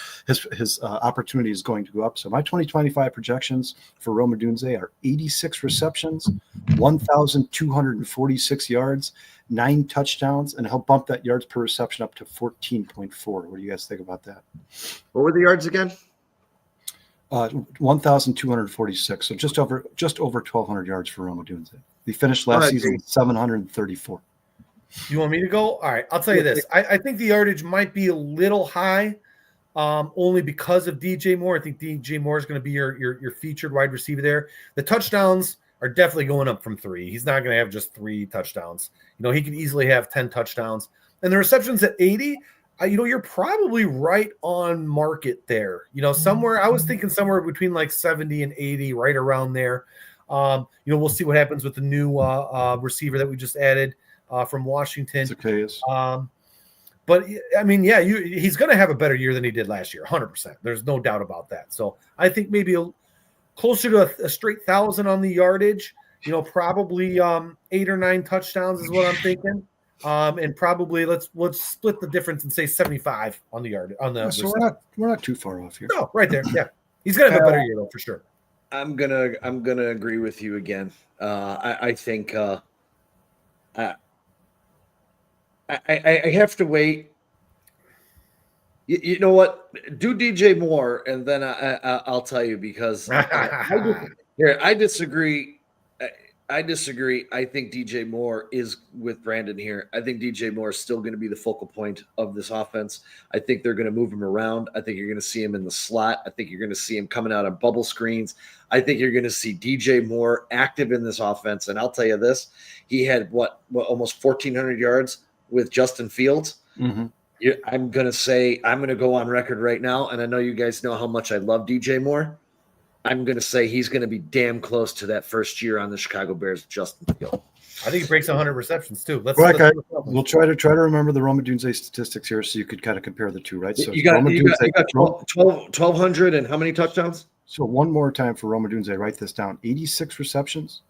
his opportunity is going to go up. So my 2025 projections for Rome Odunze are 86 receptions, 1,246 yards, 9 touchdowns, and he'll bump that yards per reception up to 14.4. What do you guys think about that? What were the yards again? 1,246. So just over 1,200 yards for Rome Odunze. He finished last season with 734. You want me to go? All right, I'll tell you this. I think the yardage might be a little high, only because of DJ Moore. I think DJ Moore is going to be your featured wide receiver there. The touchdowns are definitely going up from 3. He's not going to have just 3 touchdowns. He could easily have 10 touchdowns. And the receptions at 80, you're probably right on market there. Somewhere, I was thinking somewhere between like 70 and 80, right around there. We'll see what happens with the new receiver that we just added from Washington. But I mean, yeah, he's going to have a better year than he did last year, 100%. There's no doubt about that. So I think maybe closer to a straight 1,000 on the yardage. Probably 8 or 9 touchdowns is what I'm thinking. And probably let's split the difference and say 75 on the yard on the. So we're not too far off here. No, right there. Yeah, he's going to have a better year though for sure. I'm gonna agree with you again. I think I have to wait. You know what? Do DJ Moore, and then I'll tell you, because I disagree. I disagree. I think DJ Moore is with Brandon here. I think DJ Moore is still going to be the focal point of this offense. I think they're going to move him around. I think you're going to see him in the slot. I think you're going to see him coming out on bubble screens. I think you're going to see DJ Moore active in this offense. And I'll tell you this, he had almost 1,400 yards with Justin Fields. Mm-hmm. I'm going to go on record right now, and I know you guys know how much I love DJ Moore. I'm going to say he's going to be damn close to that first year on the Chicago Bears with Justin Fields. I think he breaks 100 receptions too. We'll try to remember the Rome Odunze statistics here, so you could kind of compare the two, right? So you got 1,200 and how many touchdowns? So one more time for Rome Odunze, write this down: 86 receptions,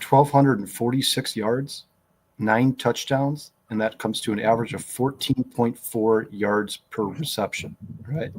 1,246 yards, 9 touchdowns, and that comes to an average of 14.4 yards per reception. Right.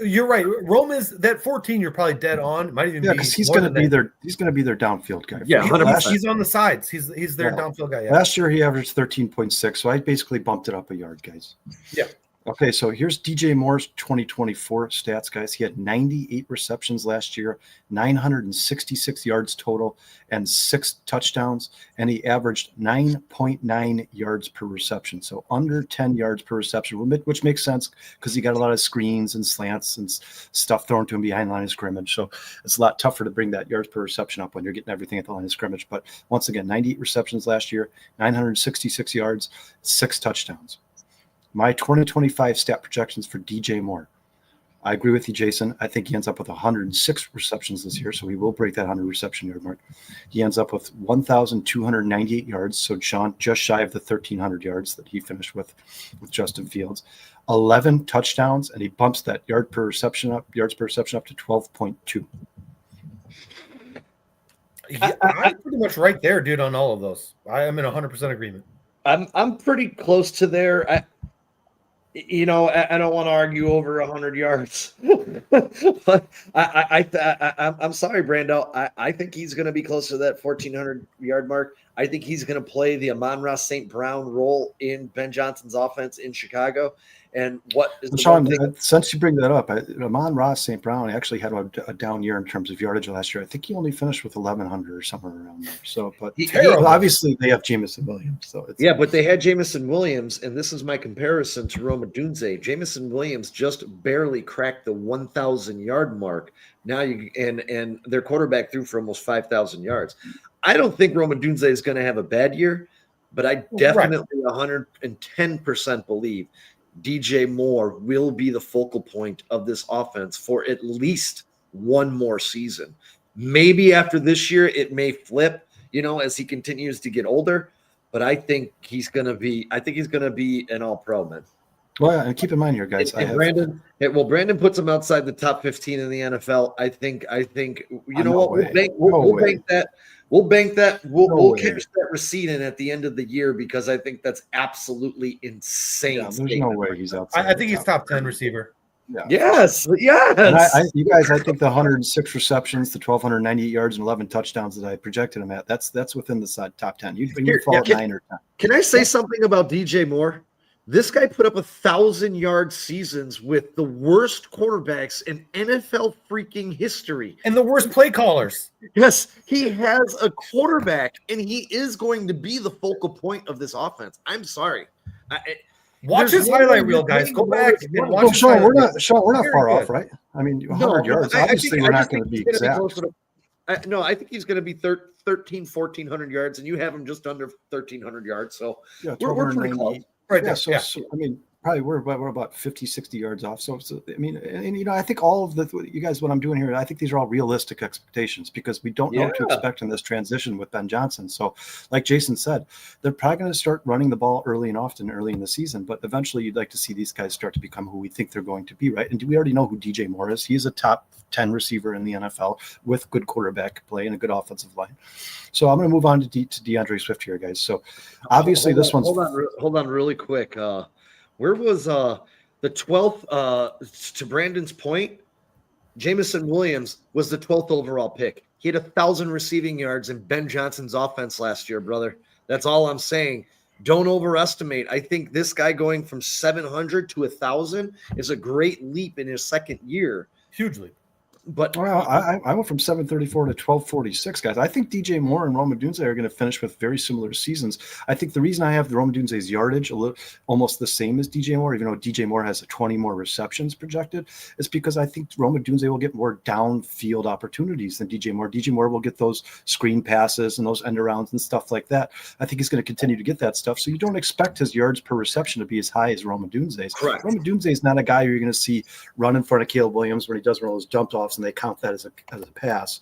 You're right. Rome is that 14. You're probably dead on. Might even because he's going to be their downfield guy. Yeah, he's on the sides. He's their downfield guy. Yeah. Last year he averaged 13.6, so I basically bumped it up a yard, guys. Yeah. Okay, so here's DJ Moore's 2024 stats, guys. He had 98 receptions last year, 966 yards total, and 6 touchdowns, and he averaged 9.9 yards per reception, so under 10 yards per reception, which makes sense because he got a lot of screens and slants and stuff thrown to him behind the line of scrimmage, so it's a lot tougher to bring that yards per reception up when you're getting everything at the line of scrimmage. But once again, 98 receptions last year, 966 yards, 6 touchdowns. My 2025 stat projections for DJ Moore. I agree with you, Jason. I think he ends up with 106 receptions this year, so he will break that 100 reception yard mark. He ends up with 1,298 yards, so just shy of the 1,300 yards that he finished with Justin Fields. 11 touchdowns, and he bumps that yards per reception up to 12.2. I'm pretty much right there, dude, on all of those. I am in 100% agreement. I'm pretty close to there. I don't want to argue over 100 yards, but I'm sorry, Brando. I think he's going to be close to that 1,400 yard mark. I think he's going to play the Amon-Ra St. Brown role in Ben Johnson's offense in Chicago. And what is Sean, since you bring that up, Amon-Ra St. Brown actually had a down year in terms of yardage last year. I think he only finished with 1,100 or somewhere around there. So, but obviously they have Jamison Williams. So but they had Jamison Williams, and this is my comparison to Rome Odunze. Jamison Williams just barely cracked the 1,000 yard mark. Now and their quarterback threw for almost 5,000 yards. I don't think Rome Odunze is going to have a bad year, but I definitely 110% believe DJ Moore will be the focal point of this offense for at least one more season. Maybe after this year, it may flip, as he continues to get older. But I think he's going to be an all-pro, man. Well, yeah, and keep in mind here, guys. Brandon puts him outside the top 15 in the NFL. I think. We'll We'll bank that. We'll No we'll way. cash that receipt in at the end of the year because I think that's absolutely insane. Yeah, there's no statement. way he's outside. I think he's top 10 receiver. Yeah. Yes, And yes. you guys, I think the 106 receptions, the 1,298 yards, and 11 touchdowns that I projected him at, that's within the top 10. You Here, fall at can- 9 or 10. Can I say something about DJ Moore? This guy put up 1,000-yard seasons with the worst quarterbacks in NFL freaking history. And the worst play callers. Yes, he has a quarterback, and he is going to be the focal point of this offense. I'm sorry. Watch There's his no highlight way reel, you're guys. playing Go Moore back as and one. watch Well, his Sean, highlight reel. we're not Very far good. off, right? I mean, 100 yards. I Obviously, think- we're I not just going to think be he's gonna exact. closer to- no, I think he's going to be 13, 1,400 yards, and you have him just under 1,300 yards. So Yeah, we're pretty close. 1,298. Right Yeah, there. so I mean, probably we're about 50, 60 yards off. So I mean, and I think all of you guys, what I'm doing here, I think these are all realistic expectations because we don't know what to Yeah. expect in this transition with Ben Johnson. So, like Jason said, they're probably going to start running the ball early and often early in the season, but eventually you'd like to see these guys start to become who we think they're going to be, right? And we already know who DJ Moore is. He's a top 10 receiver in the NFL with good quarterback play and a good offensive line. So I'm going to move on to DeAndre Swift here, guys. So obviously Hold this on, one's hold on really quick. Where was the 12th? To Brandon's point, Jamison Williams was the 12th overall pick. He had 1,000 receiving yards in Ben Johnson's offense last year, brother. That's all I'm saying. Don't overestimate. I think this guy going from 700 to 1,000 is a great leap in his second year. Hugely. But Well, I went from 734 to 1246, guys. I think DJ Moore and Rome Odunze are going to finish with very similar seasons. I think the reason I have the Rome Odunze's yardage almost the same as DJ Moore, even though DJ Moore has 20 more receptions projected, is because I think Rome Odunze will get more downfield opportunities than DJ Moore. DJ Moore will get those screen passes and those end arounds and stuff like that. I think he's going to continue to get that stuff. So you don't expect his yards per reception to be as high as Rome Odunze's. Correct. Rome Odunze is not a guy you're going to see run in front of Caleb Williams when he does one of those dump offs and they count that as a pass.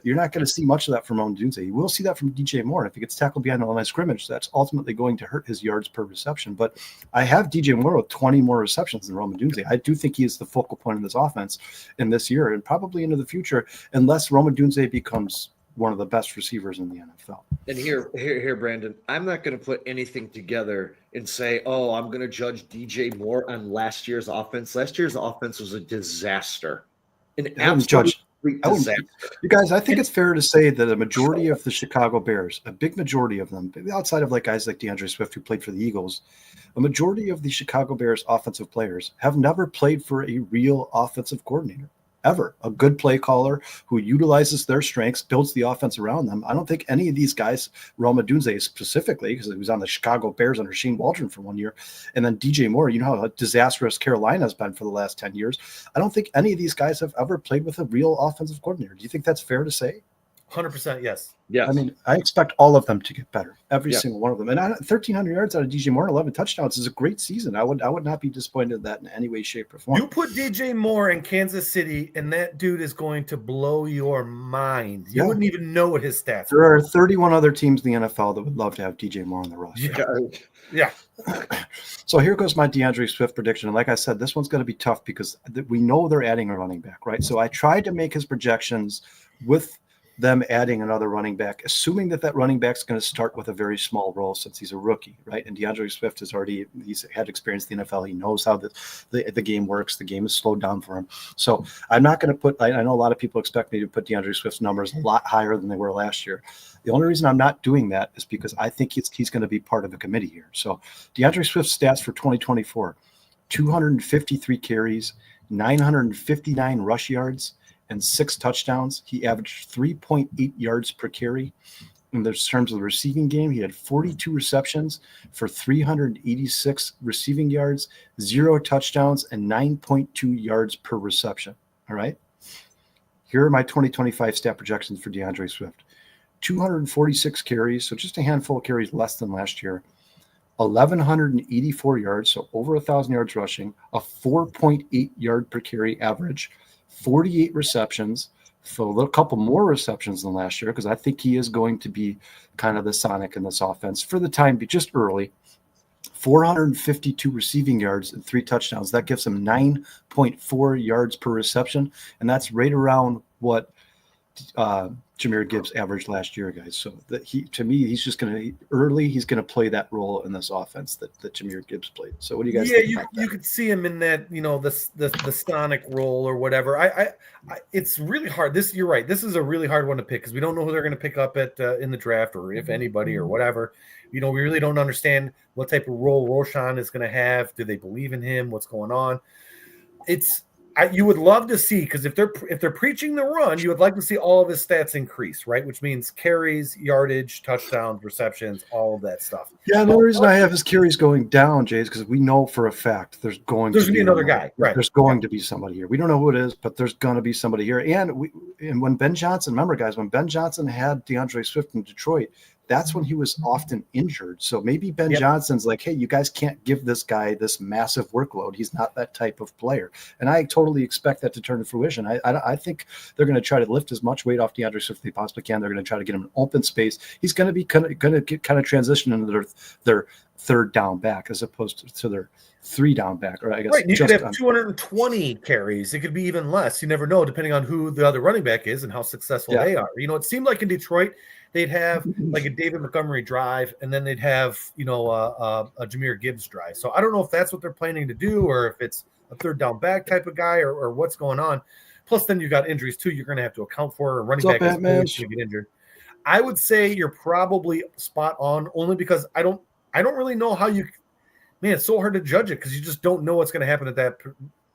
You're not going to see much of that from Rome Odunze. You will see that from DJ Moore. If he gets tackled behind the line of scrimmage, that's ultimately going to hurt his yards per reception. But I have DJ Moore with 20 more receptions than Rome Odunze. I do think he is the focal point of this offense in this year and probably into the future, unless Rome Odunze becomes one of the best receivers in the NFL. And here, Brandon, I'm not going to put anything together and say, oh, I'm going to judge DJ Moore on last year's offense. Last year's offense was a disaster. An absolute disaster. You guys, I think it's fair to say that a majority of the Chicago Bears, a big majority of them, outside of guys like DeAndre Swift who played for the Eagles, a majority of the Chicago Bears offensive players have never played for a real offensive coordinator. Ever. A good play caller who utilizes their strengths, builds the offense around them. I don't think any of these guys, Rome Odunze specifically, because he was on the Chicago Bears under Shane Waldron for 1 year, and then DJ Moore, you know how disastrous Carolina's been for the last 10 years. I don't think any of these guys have ever played with a real offensive coordinator. Do you think that's fair to say? 100% yes. Yes. I mean, I expect all of them to get better, every single one of them. And 1,300 yards out of DJ Moore, 11 touchdowns is a great season. I would not be disappointed in that in any way, shape, or form. You put DJ Moore in Kansas City, and that dude is going to blow your mind. You wouldn't even know what his stats There are 31 other teams in the NFL that would love to have DJ Moore on the roster. Yeah. So here goes my DeAndre Swift prediction. And like I said, this one's going to be tough because we know they're adding a running back, right? So I tried to make his projections with them adding another running back, assuming that running back's going to start with a very small role since he's a rookie, right? And DeAndre Swift he's had experience in the NFL. He knows how the game works. The game is slowed down for him. So I'm not going to put, I know a lot of people expect me to put DeAndre Swift's numbers a lot higher than they were last year. The only reason I'm not doing that is because I think he's going to be part of a committee here. So DeAndre Swift's stats for 2024, 253 carries, 959 rush yards, and 6 touchdowns. He averaged 3.8 yards per carry. In terms of the receiving game, he had 42 receptions for 386 receiving yards, 0 touchdowns, and 9.2 yards per reception. All right. Here are my 2025 stat projections for DeAndre Swift. 246 carries, so just a handful of carries less than last year. 1,184 yards, so over 1,000 yards rushing, a 4.8 yard per carry average, 48 receptions, so a couple more receptions than last year because I think he is going to be kind of the Sonic in this offense for the time, just early. 452 receiving yards and 3 touchdowns. That gives him 9.4 yards per reception, and that's right around what Jahmyr Gibbs averaged last year, guys. So that to me, he's just going to play that role in this offense that Jahmyr Gibbs played. So what do you guys think about that? You could see him in that, the Sonic role or whatever. I it's really hard. You're right. This is a really hard one to pick because we don't know who they're going to pick up at in the draft or if anybody or whatever. We really don't understand what type of role Roshan is going to have. Do they believe in him? What's going on? You would love to see, because if they're preaching the run, you would like to see all of his stats increase, right? Which means carries, yardage, touchdowns, receptions, all of that stuff. Yeah, the only reason I have his carries going down, Jay, is because we know for a fact there's going to be another guy, right? There's going to be somebody here. We don't know who it is, but there's going to be somebody here. And when Ben Johnson, remember, guys, when Ben Johnson had DeAndre Swift in Detroit, that's when he was often injured. So maybe Ben Johnson's like, hey, you guys can't give this guy this massive workload. He's not that type of player. And I totally expect that to turn to fruition. I think they're going to try to lift as much weight off DeAndre Swift as they possibly can. They're going to try to get him an open space. He's going to be kind of transition into their third down back as opposed to their 3 down back, or I guess right. You could have 220 carries. It could be even less. You never know, depending on who the other running back is and how successful they are. It seemed like in Detroit they'd have like a David Montgomery drive, and then they'd have a Jahmyr Gibbs drive. So I don't know if that's what they're planning to do, or if it's a third down back type of guy, or what's going on. Plus, then you got injuries too. You're going to have to account for. Running back is going to get injured. I would say you're probably spot on, only because I don't really know how you. Man, it's so hard to judge it because you just don't know what's going to happen at that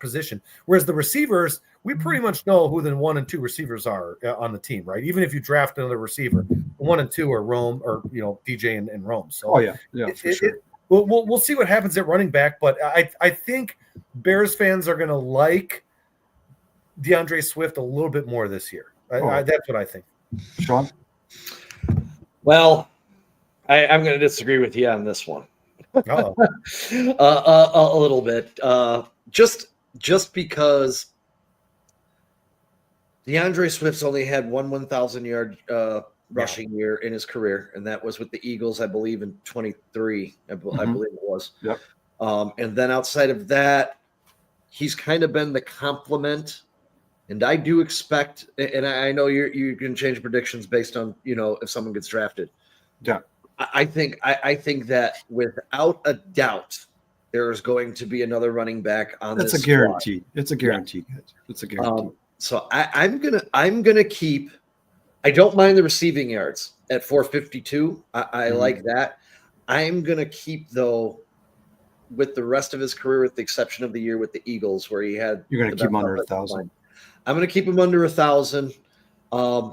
position. Whereas the receivers, we pretty much know who the 1 and 2 receivers are on the team, right? Even if you draft another receiver, 1 and 2 are Rome or DJ and Rome. So for sure. We'll see what happens at running back, but I think Bears fans are going to like DeAndre Swift a little bit more this year. That's what I think. Sean? Well, I'm going to disagree with you on this one. A little bit. Just because DeAndre Swift's only had one 1,000-yard rushing year in his career, and that was with the Eagles, I believe, in 23. I believe it was. Yep. And then outside of that, he's kind of been the complement. And I do expect, and I know you can change predictions based on if someone gets drafted. Yeah. I think that without a doubt, there is going to be another running back on this. That's a guarantee. It's a guarantee. It's a guarantee. So I'm gonna keep. I don't mind the receiving yards at 452. I like that. I'm gonna keep though with the rest of his career, with the exception of the year with the Eagles, where he had. You're gonna keep him under 1,000. I'm gonna keep him under 1,000.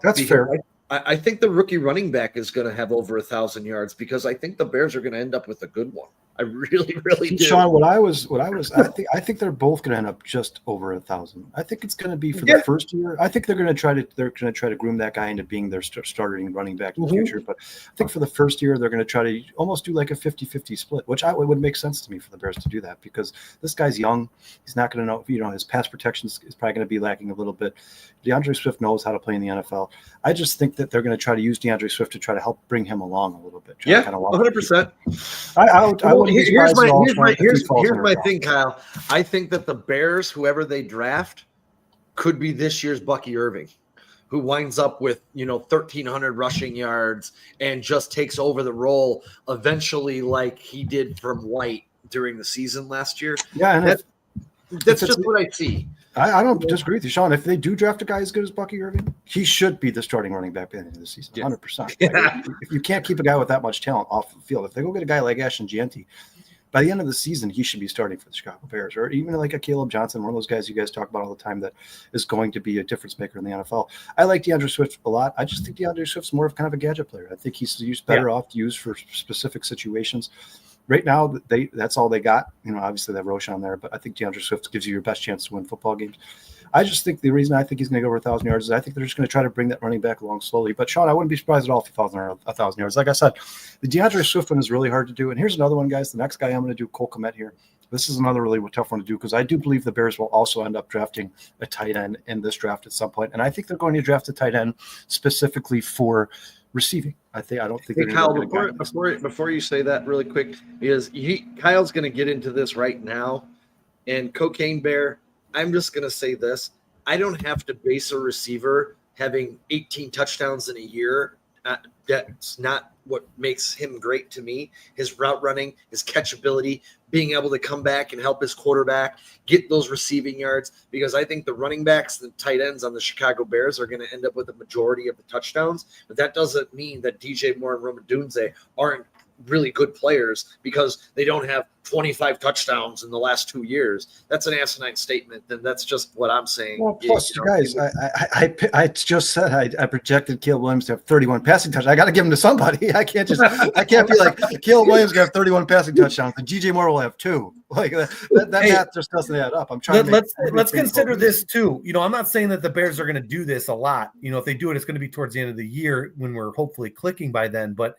That's fair. I think the rookie running back is going to have over 1,000 yards because I think the Bears are going to end up with a good one. I really do. Sean, I think they're both going to end up just over 1,000. I think it's going to be for the first year. I think they're going to try to groom that guy into being their starting running back in the future. But I think for the first year, they're going to try to almost do like a 50-50 split, which would make sense to me for the Bears to do that because this guy's young. He's not going to know, his pass protection is probably going to be lacking a little bit. DeAndre Swift knows how to play in the NFL. I just think that they're going to try to use DeAndre Swift to try to help bring him along a little bit. 100%. Here's my thing, Kyle. I think that the Bears, whoever they draft, could be this year's Bucky Irving, who winds up with 1,300 rushing yards and just takes over the role eventually, like he did from White during the season last year. Yeah, and that's just what I see. I don't disagree with you, Sean. If they do draft a guy as good as Bucky Irving, he should be the starting running back at the end of the season, 100%. If you can't keep a guy with that much talent off the field, if they go get a guy like Ashton Gianti, by the end of the season, he should be starting for the Chicago Bears, or even like a Caleb Johnson, one of those guys you guys talk about all the time that is going to be a difference maker in the NFL. I like DeAndre Swift a lot. I just think DeAndre Swift's more of kind of a gadget player. I think he's used better off to use for specific situations. Right now, that's all they got. Obviously they have Roshan there, but I think DeAndre Swift gives you your best chance to win football games. I just think the reason I think he's going to go over 1,000 yards is I think they're just going to try to bring that running back along slowly. But Sean, I wouldn't be surprised at all if he falls under 1,000 yards. Like I said, the DeAndre Swift one is really hard to do. And here's another one, guys. The next guy I'm going to do, Cole Kmet here. This is another really tough one to do because I do believe the Bears will also end up drafting a tight end in this draft at some point. And I think they're going to draft a tight end specifically for receiving. I don't think. Hey, Kyle, before you say that really quick, Kyle's going to get into this right now, and Cocaine Bear. I'm just going to say this: I don't have to base a receiver having 18 touchdowns in a year. That's not what makes him great to me. His route running, his catchability, being able to come back and help his quarterback get those receiving yards, because I think the running backs, the tight ends on the Chicago Bears are going to end up with a majority of the touchdowns. But that doesn't mean that DJ Moore and Romadunze aren't really good players because they don't have 25 touchdowns in the last 2 years. That's an asinine statement, and that's just what I'm saying. Well, plus, guys, I just said I projected Caleb Williams to have 31 passing touchdowns. I got to give him to somebody. I can't be like Caleb Williams going to have 31 passing touchdowns and DJ Moore will have 2. Like that math just doesn't add up. I'm trying. Let's consider this too. I'm not saying that the Bears are going to do this a lot. If they do it, it's going to be towards the end of the year when we're hopefully clicking by then. But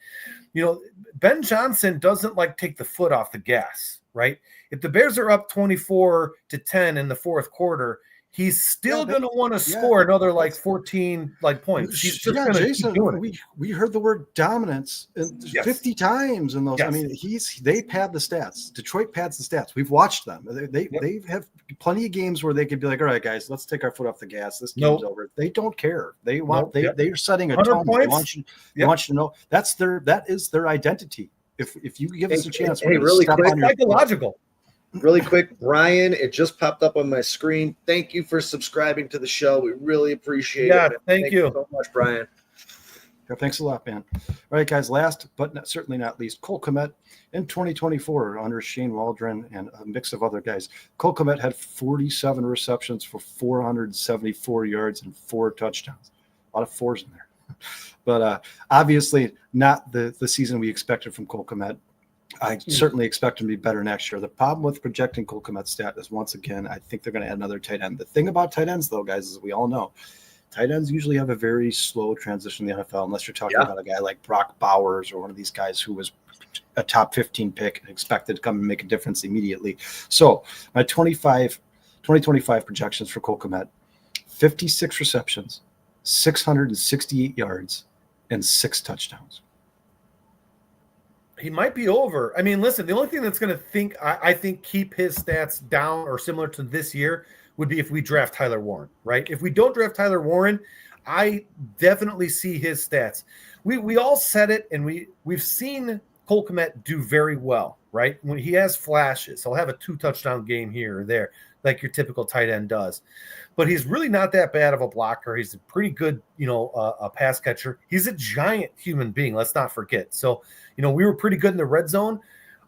Ben Johnson doesn't take the foot off the gas, right? If the Bears are up 24-10 in the fourth quarter, he's still going to want to score another 14 points. He's just going to keep doing it. We heard the word dominance 50 times in those. Yes. I mean, they pad the stats. Detroit pads the stats. We've watched them. They have plenty of games where they could be like, all right, guys, let's take our foot off the gas. This game's over. They don't care. They want they're setting a tone. They want you to know that is their identity. If you give us a chance, we're really quick, psychological. Really quick, Brian, it just popped up on my screen. Thank you for subscribing to the show. We really appreciate it. Thank you so much, Brian. Yeah, thanks a lot, man. All right, guys, last but certainly not least, Cole Kmet in 2024 under Shane Waldron and a mix of other guys. Cole Kmet had 47 receptions for 474 yards and 4 touchdowns. A lot of 4s in there. But obviously not the season we expected from Cole Kmet. I certainly expect him to be better next year. The problem with projecting Cole Kmet's stat is, once again, I think they're going to add another tight end. The thing about tight ends, though, guys, is we all know tight ends usually have a very slow transition in the NFL, unless you're talking about a guy like Brock Bowers or one of these guys who was a top 15 pick and expected to come and make a difference immediately. So my 2025 projections for Cole Kmet: 56 receptions, 668 yards, and 6 touchdowns. He might be over. I mean, listen, the only thing that's going to I think keep his stats down or similar to this year would be if we draft Tyler Warren, right? If we don't draft Tyler Warren, I definitely see his stats. We all said it, and we've seen Cole Kmet do very well, right? When he has flashes, he'll have a 2-touchdown game here or there, like your typical tight end does. But he's really not that bad of a blocker. He's a pretty good, a pass catcher. He's a giant human being. Let's not forget. So, we were pretty good in the red zone.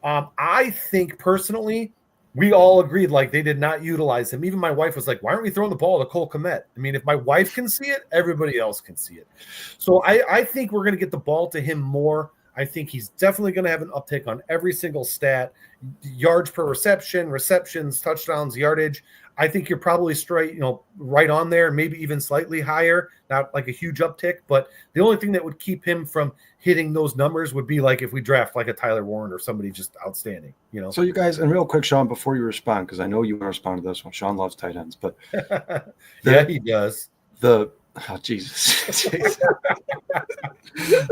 I think personally, we all agreed they did not utilize him. Even my wife was like, why aren't we throwing the ball to Cole Kmet? I mean, if my wife can see it, everybody else can see it. So I think we're going to get the ball to him more. I think he's definitely going to have an uptick on every single stat: yards per reception, receptions, touchdowns, yardage. I think you're probably straight, right on there, maybe even slightly higher, not like a huge uptick. But the only thing that would keep him from hitting those numbers would be if we draft a Tyler Warren or somebody just outstanding, So you guys, and real quick, Sean, before you respond, because I know you want to respond to this one. Sean loves tight ends, but yeah, he does. Jesus.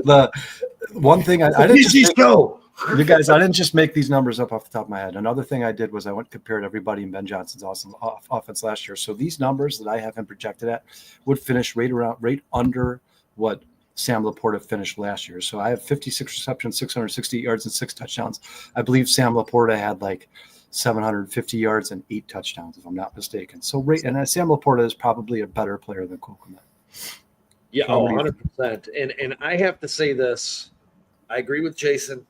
The one thing I didn't go. You guys, I didn't just make these numbers up off the top of my head. Another thing I did was I went and compared everybody in Ben Johnson's awesome offense last year. So these numbers that I have him projected at would finish right under what Sam Laporta finished last year. So I have 56 receptions, 660 yards, and 6 touchdowns. I believe Sam Laporta had 750 yards and 8 touchdowns, if I'm not mistaken. So and Sam Laporta is probably a better player than Cole Kmet. Yeah, 100%. And I have to say this. I agree with Jason.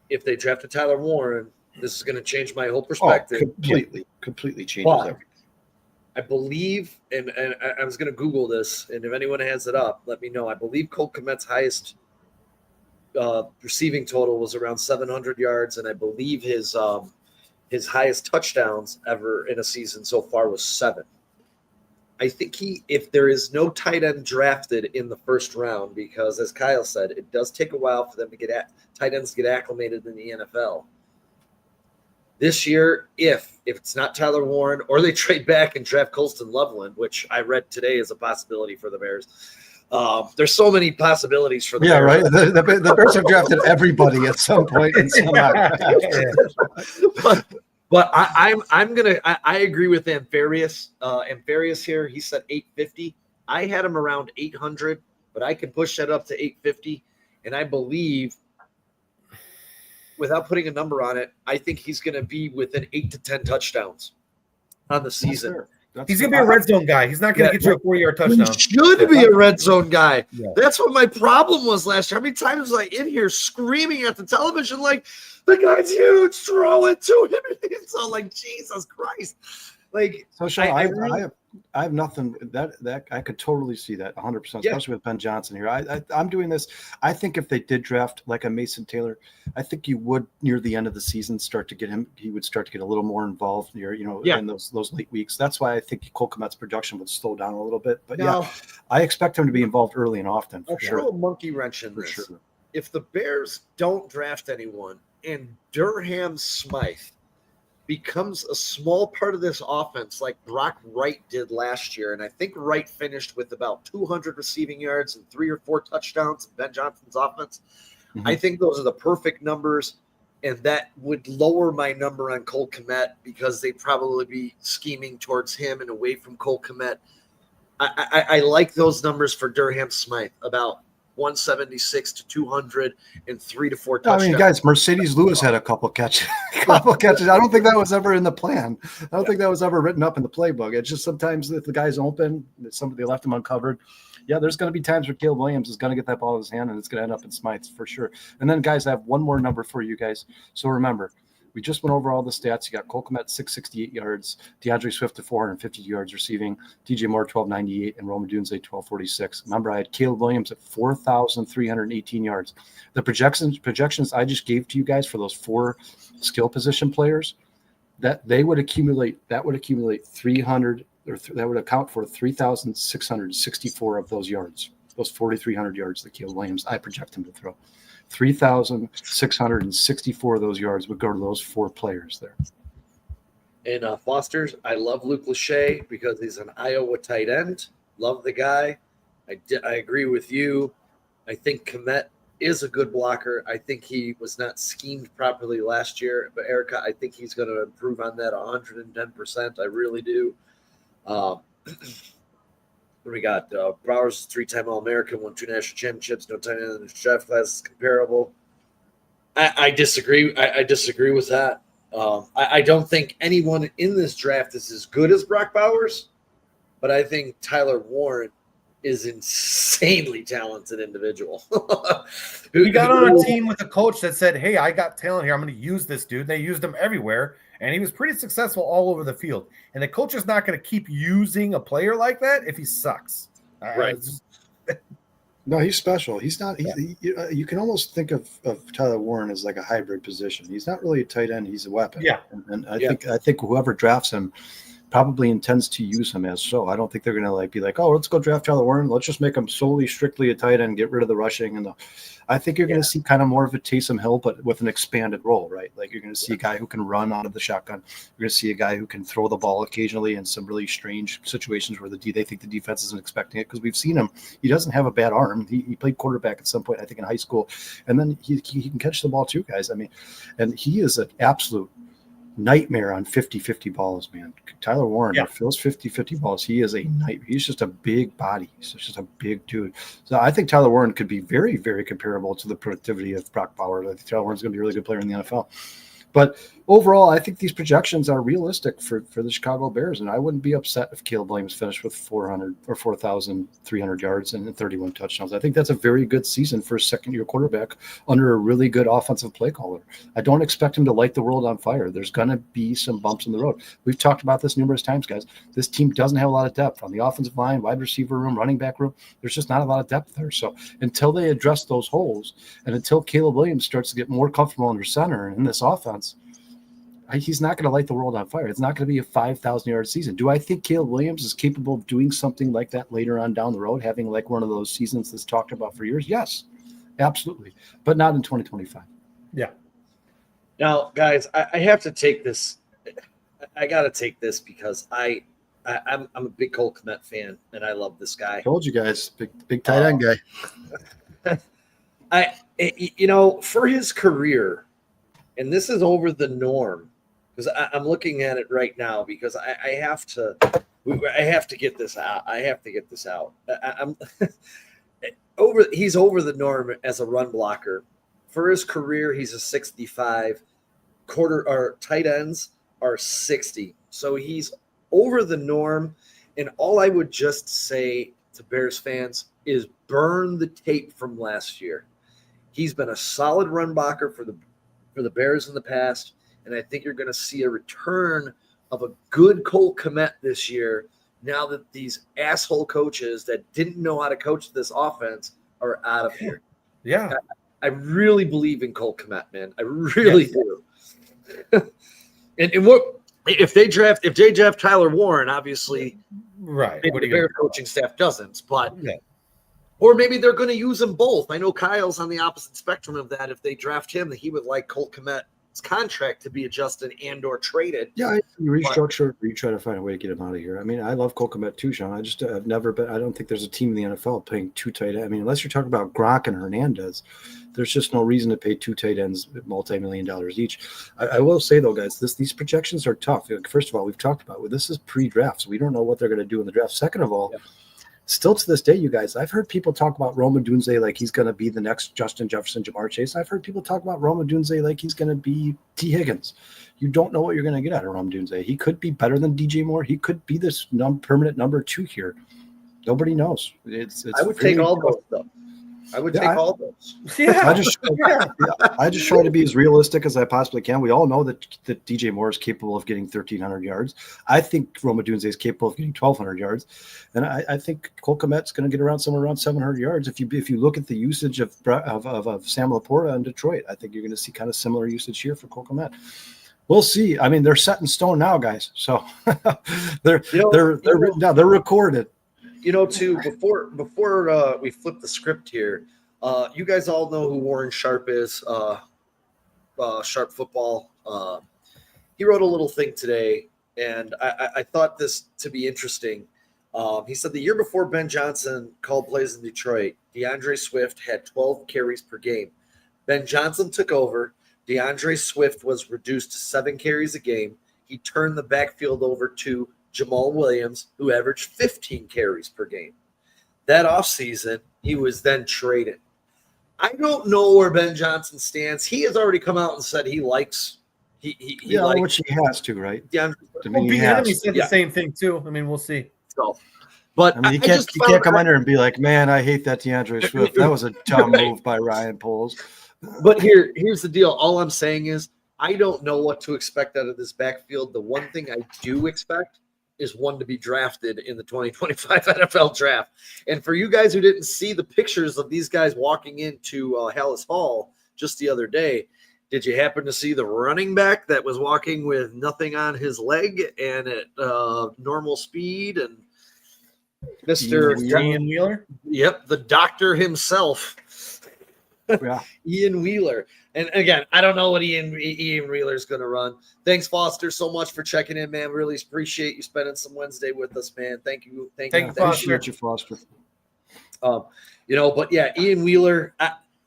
If they drafted Tyler Warren, this is going to change my whole perspective. Completely changes everything. I believe, and I was going to Google this, and if anyone has it up, let me know. I believe Cole Kmet's highest receiving total was around 700 yards, and I believe his highest touchdowns ever in a season so far was 7. I think if there is no tight end drafted in the first round, because as Kyle said, it does take a while for them to tight ends to get acclimated in the NFL. This year, if it's not Tyler Warren or they trade back and draft Colston Loveland, which I read today is a possibility for the Bears. There's so many possibilities for the Bears. Right. The Bears have drafted everybody at some point in some But I agree with Ampharius. Ampharius here, he said 850. I had him around 800, but I can push that up to 850. And I believe, without putting a number on it, I think he's going to be within 8 to 10 touchdowns on the season. He's going to be a red zone guy. He's not going to get you a 40-yard touchdown. He should be a red zone guy. Yeah. That's what my problem was last year. How many times was I in here screaming at the television like, the guy's huge, throw it to him. So like, Jesus Christ. Like, so Sean, I have nothing that I could totally see that 100%, especially with Ben Johnson here. I'm doing this. I think if they did draft like a Mason Taylor, I think you would near the end of the season start to get him. He would start to get a little more involved near, in those late weeks. That's why I think Cole Kmet's production would slow down a little bit. But I expect him to be involved early and often. For sure. Throw a monkey wrench in this. Sure. If the Bears don't draft anyone and Durham Smythe becomes a small part of this offense like Brock Wright did last year, and I think Wright finished with about 200 receiving yards and 3 or 4 touchdowns in Ben Johnson's offense. I think those are the perfect numbers, and that would lower my number on Cole Kmet because they'd probably be scheming towards him and away from Cole Kmet. I like those numbers for Durham Smythe, about 176 to 200 and 3 to 4 touchdowns. I mean, guys, Mercedes Lewis had a couple catches. I don't think that was ever in the plan. I don't think that was ever written up in the playbook. It's just sometimes if the guy's open, somebody left him uncovered. Yeah, there's going to be times where Caleb Williams is going to get that ball in his hand and it's going to end up in Smythe's for sure. And then, guys, I have one more number for you guys. So remember, we just went over all the stats. You got Cole Kmet, 668 yards, DeAndre Swift to 450 yards receiving, DJ Moore, 1298, and Rome Odunze, 1246. Remember, I had Caleb Williams at 4,318 yards. The projections I just gave to you guys for those 4 skill position players, that would accumulate 300, or that would account for 3,664 of those yards, those 4,300 yards that Caleb Williams, I project him to throw. 3,664 of those yards would go to those 4 players there. And Foster's, I love Luke Lachey because he's an Iowa tight end. Love the guy. I agree with you. I think Kmet is a good blocker. I think he was not schemed properly last year. But, Erica, I think he's going to improve on that 110%. I really do. We got Bowers, 3-time All-American, won 2 national championships, no tight end in the draft class is comparable. I disagree. I disagree with that. I don't think anyone in this draft is as good as Brock Bowers, but I think Tyler Warren is insanely talented individual. He got on a team with a coach that said, hey, I got talent here. I'm going to use this dude. They used him everywhere. And he was pretty successful all over the field. And the coach is not going to keep using a player like that if he sucks. Right. No, he's special. He's not. You can almost think of Tyler Warren as like a hybrid position. He's not really a tight end. He's a weapon. Yeah. And I think whoever drafts him probably intends to use him as so. I don't think they're going to be like, oh, let's go draft Tyler Warren. Let's just make him strictly a tight end, get rid of the rushing. I think you're going to see kind of more of a Taysom Hill, but with an expanded role, right? Like you're going to see a guy who can run out of the shotgun. You're going to see a guy who can throw the ball occasionally in some really strange situations where they think the defense isn't expecting it because we've seen him. He doesn't have a bad arm. He played quarterback at some point, I think, in high school. And then he can catch the ball too, guys. I mean, and he is an absolute nightmare on 50-50 balls, man. Tyler Warren, if those 50-50 balls, he is a nightmare. He's just a big body. He's just a big dude. So I think Tyler Warren could be very, very comparable to the productivity of Brock Bowers. I think Tyler Warren's going to be a really good player in the NFL. But overall, I think these projections are realistic for the Chicago Bears, and I wouldn't be upset if Caleb Williams finished with 400 or 4,300 yards and 31 touchdowns. I think that's a very good season for a second-year quarterback under a really good offensive play caller. I don't expect him to light the world on fire. There's going to be some bumps in the road. We've talked about this numerous times, guys. This team doesn't have a lot of depth on the offensive line, wide receiver room, running back room. There's just not a lot of depth there. So until they address those holes and until Caleb Williams starts to get more comfortable under center in this offense, he's not going to light the world on fire. It's not going to be a 5,000-yard season. Do I think Caleb Williams is capable of doing something like that later on down the road, having like one of those seasons that's talked about for years? Yes, absolutely, but not in 2025. Yeah. Now, guys, I have to take this. I got to take this because I'm a big Cole Kmet fan, and I love this guy. I told you guys, big tight end guy. For his career, and this is over the norm, because I'm looking at it right now because I have to I have to get this out. I'm he's over the norm as a run blocker. For his career, he's a 65. Tight ends are 60. So he's over the norm. And all I would just say to Bears fans is burn the tape from last year. He's been a solid run blocker for the Bears in the past, and I think you're going to see a return of a good Cole Kmet this year now that these asshole coaches that didn't know how to coach this offense are out of here. Yeah. I really believe in Cole Kmet, man. I really do. and what if they draft Tyler Warren, obviously right. Maybe the Bears coaching staff doesn't, but or maybe they're going to use them both. I know Kyle's on the opposite spectrum of that. If they draft him, that he would like Cole Kmet's contract to be adjusted and or traded. Yeah, you restructure, you try to find a way to get him out of here. I mean, I love Cole Kmet too, Sean. I've never been. I don't think there's a team in the NFL paying two tight ends. I mean, unless you're talking about Gronk and Hernandez, there's just no reason to pay two tight ends multi-million dollars each. I will say though, guys, these projections are tough. First of all, we've talked about this is pre-draft, so we don't know what they're going to do in the draft. Second of all. Still to this day, you guys, I've heard people talk about Rome Odunze like he's going to be the next Justin Jefferson, Jamar Chase. I've heard people talk about Rome Odunze like he's going to be T. Higgins. You don't know what you're going to get out of Rome Odunze. He could be better than DJ Moore. He could be this permanent number 2 here. Nobody knows. It's I would take all those, though. I would take all those. Yeah. I just try to be as realistic as I possibly can. We all know that DJ Moore is capable of getting 1,300 yards. I think Rome Odunze is capable of getting 1,200 yards. And I think Cole Kmet's going to get somewhere around 700 yards. If you look at the usage of Sam Laporta in Detroit, I think you're going to see kind of similar usage here for Cole Kmet. We'll see. I mean, they're set in stone now, guys. So they're written down. They're recorded. Too, before we flip the script here, you guys all know who Warren Sharp is, Sharp Football. He wrote a little thing today, and I thought this to be interesting. He said the year before Ben Johnson called plays in Detroit, DeAndre Swift had 12 carries per game. Ben Johnson took over. DeAndre Swift was reduced to 7 carries a game. He turned the backfield over to Jamal Williams, who averaged 15 carries per game. That offseason, he was then traded. I don't know where Ben Johnson stands. He has already come out and said he likes which he has to, right? Yeah, he said the same thing too. I mean, we'll see. So, but I mean, you can't come in there and be like, man, I hate that DeAndre Swift. That was a dumb move by Ryan Poles. But here's the deal. All I'm saying is I don't know what to expect out of this backfield. The one thing I do expect is one to be drafted in the 2025 NFL draft. And for you guys who didn't see the pictures of these guys walking into Halas Hall just the other day, did you happen to see the running back that was walking with nothing on his leg and at normal speed? And Mr. Ian Wheeler? Yep, the doctor himself. Yeah. Ian Wheeler. And again, I don't know what Ian Wheeler is going to run. Thanks, Foster, so much for checking in, man. Really appreciate you spending some Wednesday with us, man. Thank you. Thank you, Foster. Appreciate you, Foster. But yeah, Ian Wheeler,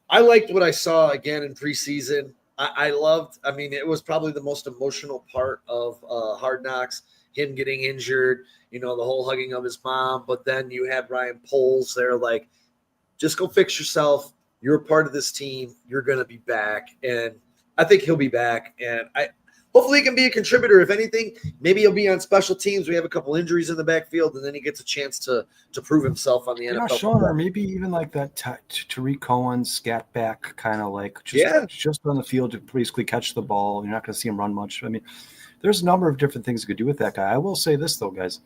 I liked what I saw again in preseason. I loved, it was probably the most emotional part of Hard Knocks, him getting injured, the whole hugging of his mom. But then you had Ryan Poles there, like, just go fix yourself. You're a part of this team. You're going to be back. And I think he'll be back. And hopefully he can be a contributor. If anything, maybe he'll be on special teams. We have a couple injuries in the backfield, and then he gets a chance to prove himself on the NFL. Sean, or maybe even like that Tariq Cohen scat back, kind of like just on the field to basically catch the ball. You're not going to see him run much. I mean, there's a number of different things you could do with that guy. I will say this, though, guys.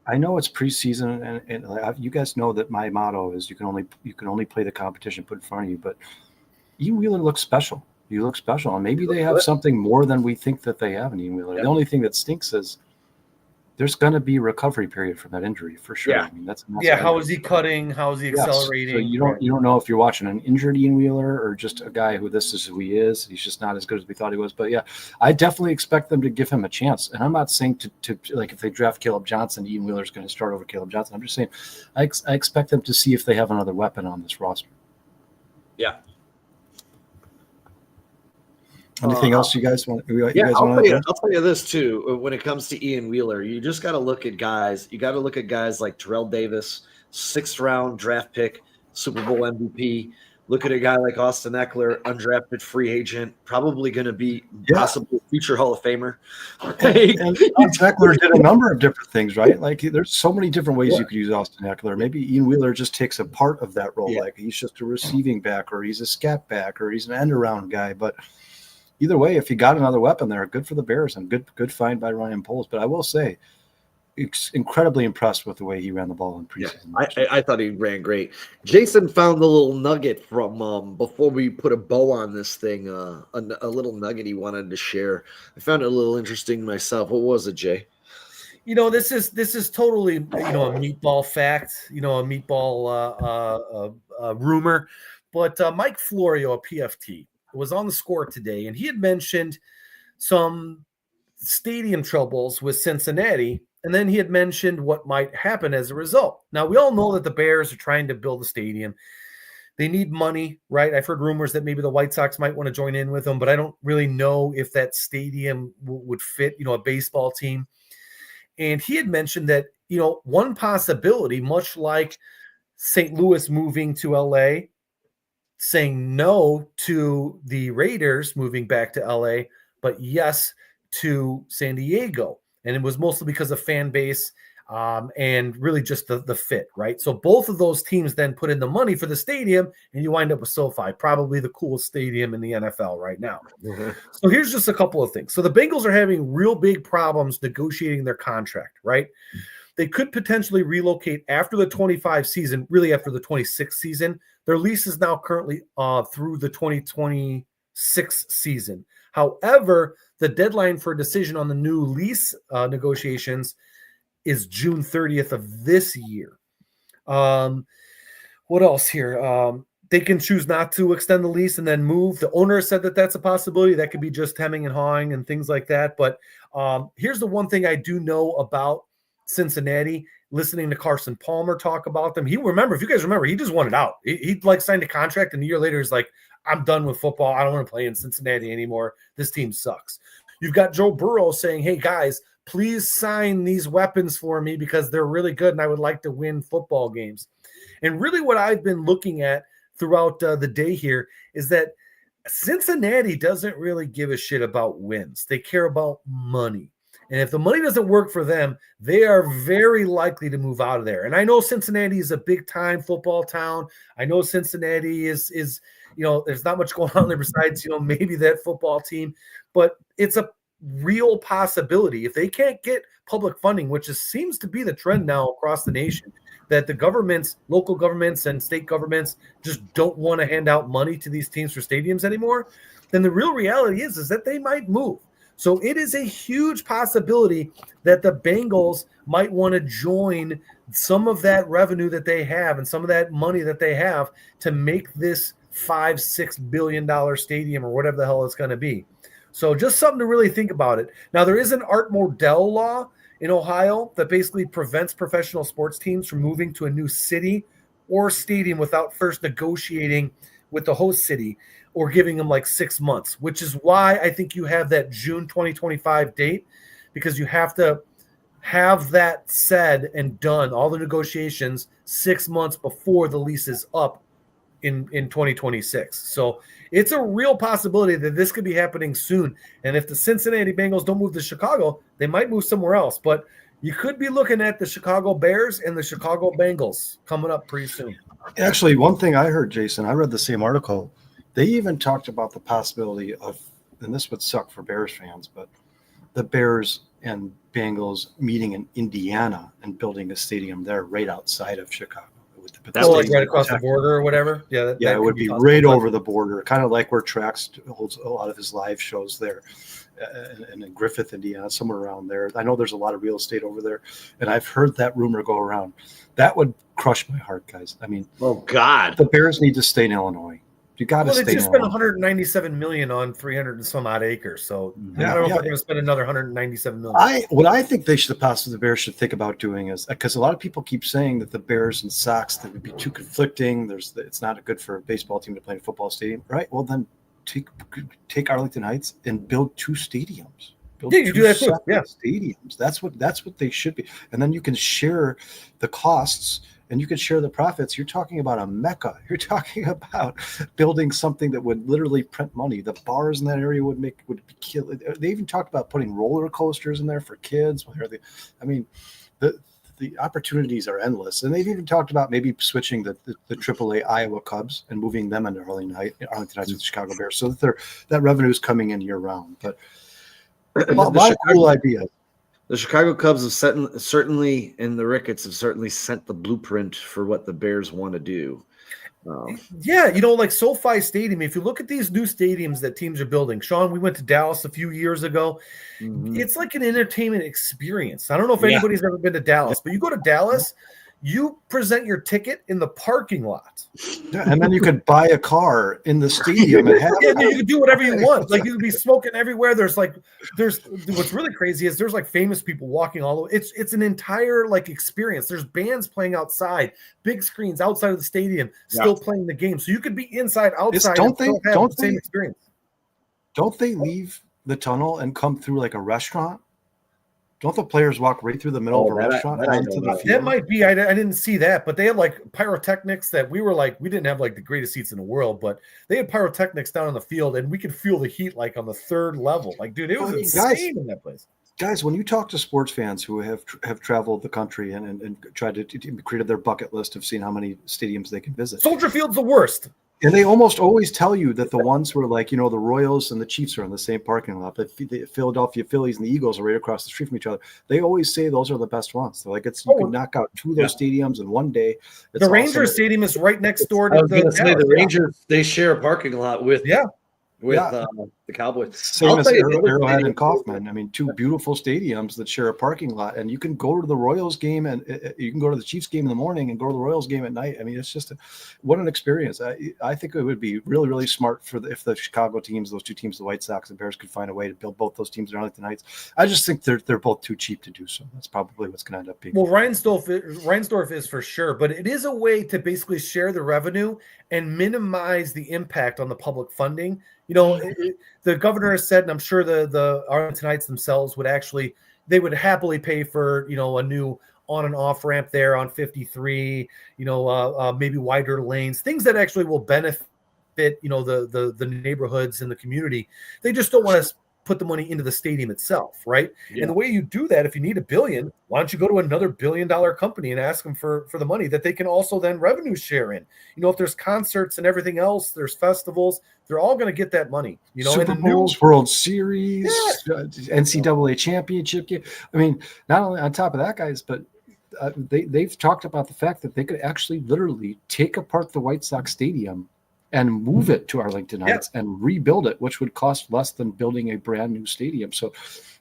I know it's preseason, and you guys know that my motto is you can only play the competition put in front of you. But Ian Wheeler looks special. You look special, and maybe they have something more than we think that they have in Ian Wheeler. Yeah. The only thing that stinks is there's going to be a recovery period from that injury for sure. Yeah. I mean, that's how is he cutting? How is he accelerating? So you don't know if you're watching an injured Ian Wheeler or just a guy who this is who he is. He's just not as good as we thought he was. But yeah, I definitely expect them to give him a chance. And I'm not saying to like if they draft Caleb Johnson, Ian Wheeler is going to start over Caleb Johnson. I'm just saying I expect them to see if they have another weapon on this roster. Yeah. Anything else you guys want? I'll tell you this too. When it comes to Ian Wheeler, you just got to look at guys. You got to look at guys like Terrell Davis, 6th round draft pick, Super Bowl MVP. Look at a guy like Austin Eckler, undrafted free agent, probably going to be possibly a future Hall of Famer. And Austin Eckler did a number of different things, right? Like there's so many different ways you could use Austin Eckler. Maybe Ian Wheeler just takes a part of that role, like he's just a receiving back, or he's a scat back, or he's an end around guy. But either way, if you got another weapon there, good for the Bears and good find by Ryan Poles. But I will say, incredibly impressed with the way he ran the ball in preseason. I thought he ran great. Jason found the little nugget from before we put a bow on this thing, a little nugget he wanted to share. I found it a little interesting myself. What was it, Jay? This is totally a meatball fact, a meatball rumor, but Mike Florio of PFT was on the Score today, and he had mentioned some stadium troubles with Cincinnati. And then he had mentioned what might happen as a result. Now, we all know that the Bears are trying to build a stadium. They need money, right? I've heard rumors that maybe the White Sox might want to join in with them, but I don't really know if that stadium would fit, a baseball team. And he had mentioned that, one possibility, much like St. Louis moving to LA, saying no to the Raiders moving back to LA, but yes to San Diego. And it was mostly because of fan base and really just the fit, right? So both of those teams then put in the money for the stadium, and you wind up with SoFi, probably the coolest stadium in the NFL right now. Mm-hmm. So here's just a couple of things. So the Bengals are having real big problems negotiating their contract, right? They could potentially relocate after the 25 season, really after the 26 season. Their lease is now currently through the 2026 season. However, the deadline for a decision on the new lease negotiations is June 30th of this year. What else here? They can choose not to extend the lease and then move. The owner said that that's a possibility. That could be just hemming and hawing and things like that. But here's the one thing I do know about Cincinnati, listening to Carson Palmer talk about them. If you guys remember, he just wanted out. He signed a contract, and a year later he's like, I'm done with football. I don't want to play in Cincinnati anymore. This team sucks. You've got Joe Burrow saying, hey, guys, please sign these weapons for me because they're really good and I would like to win football games. And really what I've been looking at throughout the day here is that Cincinnati doesn't really give a shit about wins. They care about money. And if the money doesn't work for them, they are very likely to move out of there. And I know Cincinnati is a big-time football town. I know Cincinnati is there's not much going on there besides, maybe that football team. But it's a real possibility. If they can't get public funding, which seems to be the trend now across the nation, that the governments, local governments and state governments just don't want to hand out money to these teams for stadiums anymore, then the real reality is that they might move. So it is a huge possibility that the Bengals might want to join some of that revenue that they have and some of that money that they have to make this $5-6 billion stadium or whatever the hell it's going to be. So just something to really think about it. Now, there is an Art Modell law in Ohio that basically prevents professional sports teams from moving to a new city or stadium without first negotiating with the host city or giving them like 6 months, which is why I think you have that June 2025 date, because you have to have that said and done, all the negotiations 6 months before the lease is up in 2026. So it's a real possibility that this could be happening soon. And if the Cincinnati Bengals don't move to Chicago, they might move somewhere else. But you could be looking at the Chicago Bears and the Chicago Bengals coming up pretty soon. Actually, one thing I heard, Jason, I read the same article. They even talked about the possibility of, and this would suck for Bears fans, but the Bears and Bengals meeting in Indiana and building a stadium there right outside of Chicago. That's like right across the border or whatever. Yeah, it would be right over the border, kind of like where Trax holds a lot of his live shows there, and in Griffith, Indiana, somewhere around there. I know there's a lot of real estate over there, and I've heard that rumor go around. That would crush my heart, guys. I mean, oh God, the Bears need to stay in Illinois. You got to stay. They just spent $197 million on 300 and some odd acres. So I don't know if they're going to spend another $197 million. What I think they should, possibly the Bears should think about doing is, because a lot of people keep saying that the Bears and Sox, that would be too conflicting. It's not good for a baseball team to play in a football stadium, right? Well, then take Arlington Heights and build 2 stadiums. Yeah, you do that too. Yeah, stadiums. That's what they should be. And then you can share the costs and you can share the profits. You're talking about a mecca. You're talking about building something that would literally print money. The bars in that area would be killed. They even talked about putting roller coasters in there for kids. I mean, the opportunities are endless. And they've even talked about maybe switching the AAA Iowa Cubs and moving them into Arlington Heights with the Chicago Bears, so that revenue is coming in year round. But a lot of cool ideas. The Chicago Cubs have certainly, and the Ricketts have certainly sent the blueprint for what the Bears want to do. Yeah, like SoFi Stadium, if you look at these new stadiums that teams are building, Sean, we went to Dallas a few years ago. Mm-hmm. It's like an entertainment experience. I don't know if anybody's ever been to Dallas, but you go to Dallas, you present your ticket in the parking lot. Yeah, and then you could buy a car in the stadium and have you can do whatever you want. Like you could be smoking everywhere. There's what's really crazy is there's like famous people walking all over. It's an entire like experience. There's bands playing outside, big screens outside of the stadium, still playing the game. So you could be inside, outside, don't they have the same experience. Don't they leave the tunnel and come through like a restaurant? Don't the players walk right through the middle of a restaurant? That might be. I didn't see that, but they had like pyrotechnics that we didn't have like the greatest seats in the world, but they had pyrotechnics down on the field, and we could feel the heat like on the 3rd level. Like, dude, it was insane in that place. Guys, when you talk to sports fans who have traveled the country and tried to create their bucket list of seeing how many stadiums they can visit, Soldier Field's the worst. And they almost always tell you that the ones who are like, the Royals and the Chiefs are in the same parking lot. The Philadelphia Phillies and the Eagles are right across the street from each other. They always say those are the best ones. They're like, you can knock out 2 of those stadiums in one day. The Rangers stadium is right next door to the Rangers. They share a parking lot with the Cowboys. Same as Arrowhead and Kauffman. I mean, 2 beautiful stadiums that share a parking lot, and you can go to the Royals game and you can go to the Chiefs game in the morning and go to the Royals game at night. I mean, it's just what an experience. I think it would be really, really smart if the Chicago teams, those 2 teams, the White Sox and Bears, could find a way to build both those teams in Arlington Heights. I just think they're both too cheap to do so. That's probably what's going to end up being. Well, Reinsdorf is for sure, but it is a way to basically share the revenue and minimize the impact on the public funding. The governor has said, and I'm sure the Arlington Heights themselves would happily pay for, a new on and off ramp there on 53, maybe wider lanes, things that actually will benefit, the neighborhoods and the community. They just don't want to put the money into the stadium itself, right? Yeah. And the way you do that, if you need $1 billion, why don't you go to another $1 billion company and ask them for the money that they can also then revenue share in? If there's concerts and everything else, there's festivals, they're all going to get get that money. Super Bowls, World Series, NCAA championship game. I mean, not only on top of that, guys, but they've talked about the fact that they could actually literally take apart the White Sox stadium and move it to Arlington Heights and rebuild it, which would cost less than building a brand new stadium. So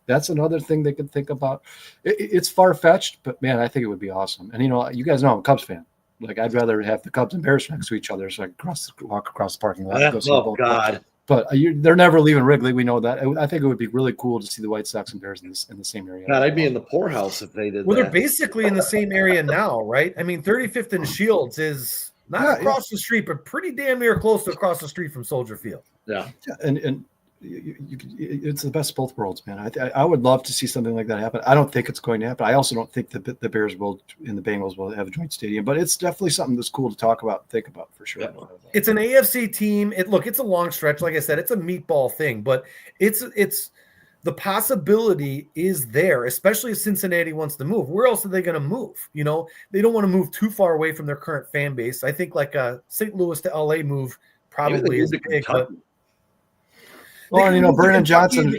that's another thing they could think about. It's far-fetched, but man, I think it would be awesome. And you guys know I'm a Cubs fan. Like, I'd rather have the Cubs and Bears next to each other so I can walk across the parking lot. Oh God! But they're never leaving Wrigley. We know that. I think it would be really cool to see the White Sox and Bears in the same area. God, I'd be in the poorhouse if they did. Well, they're basically in the same area now, right? I mean, 35th and Shields is not across the street, but pretty damn near close to across the street from Soldier Field. Yeah. And it's the best of both worlds, man. I would love to see something like that happen. I don't think it's going to happen. I also don't think the Bears and the Bengals will have a joint stadium, but it's definitely something that's cool to talk about and think about for sure. Yeah. It's an AFC team. It's a long stretch. Like I said, it's a meatball thing, but it's the possibility is there, especially if Cincinnati wants to move. Where else are they going to move? They don't want to move too far away from their current fan base. I think like a St. Louis to LA move probably is big, but well, Vernon Johnson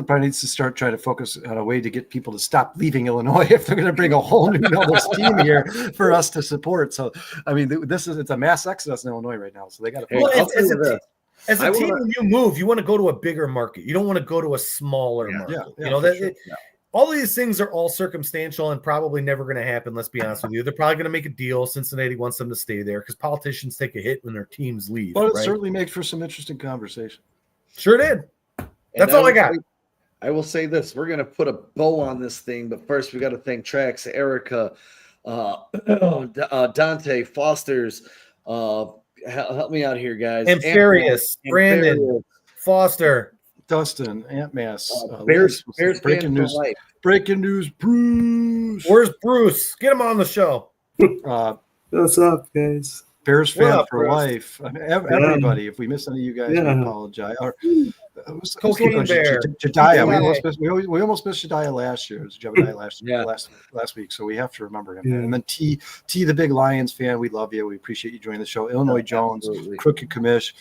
probably needs to start trying to focus on a way to get people to stop leaving Illinois if they're going to bring a whole new team here for us to support. So, I mean, it's a mass exodus in Illinois right now. So they got to. As a team, when you move, you want to go to a bigger market. You don't want to go to a smaller market. All of these things are all circumstantial and probably never going to happen. Let's be honest with you. They're probably going to make a deal. Cincinnati wants them to stay there because politicians take a hit when their teams leave. Well, it certainly makes for some interesting conversation. Sure did. That's all I got. I will say this. We're going to put a bow on this thing, but first we got to thank Trax, Erica, Dante, Foster's, help me out here, guys. Amphiarius, Brandon, Foster, Dustin, Ant Mass, Bears breaking fan news. for life. Breaking news, Bruce. Where's Bruce? Get him on the show. What's up, guys? Bears fan What up, for Bruce? life. I mean, everybody. If we miss any of you guys, we apologize. Cocaine Bear. Jediah. We almost missed Jediah last year. It was Jediah last week, so we have to remember him. Yeah. And then T, the big Lions fan. We love you. We appreciate you joining the show. Illinois Jones, Absolutely. Crooked Commish.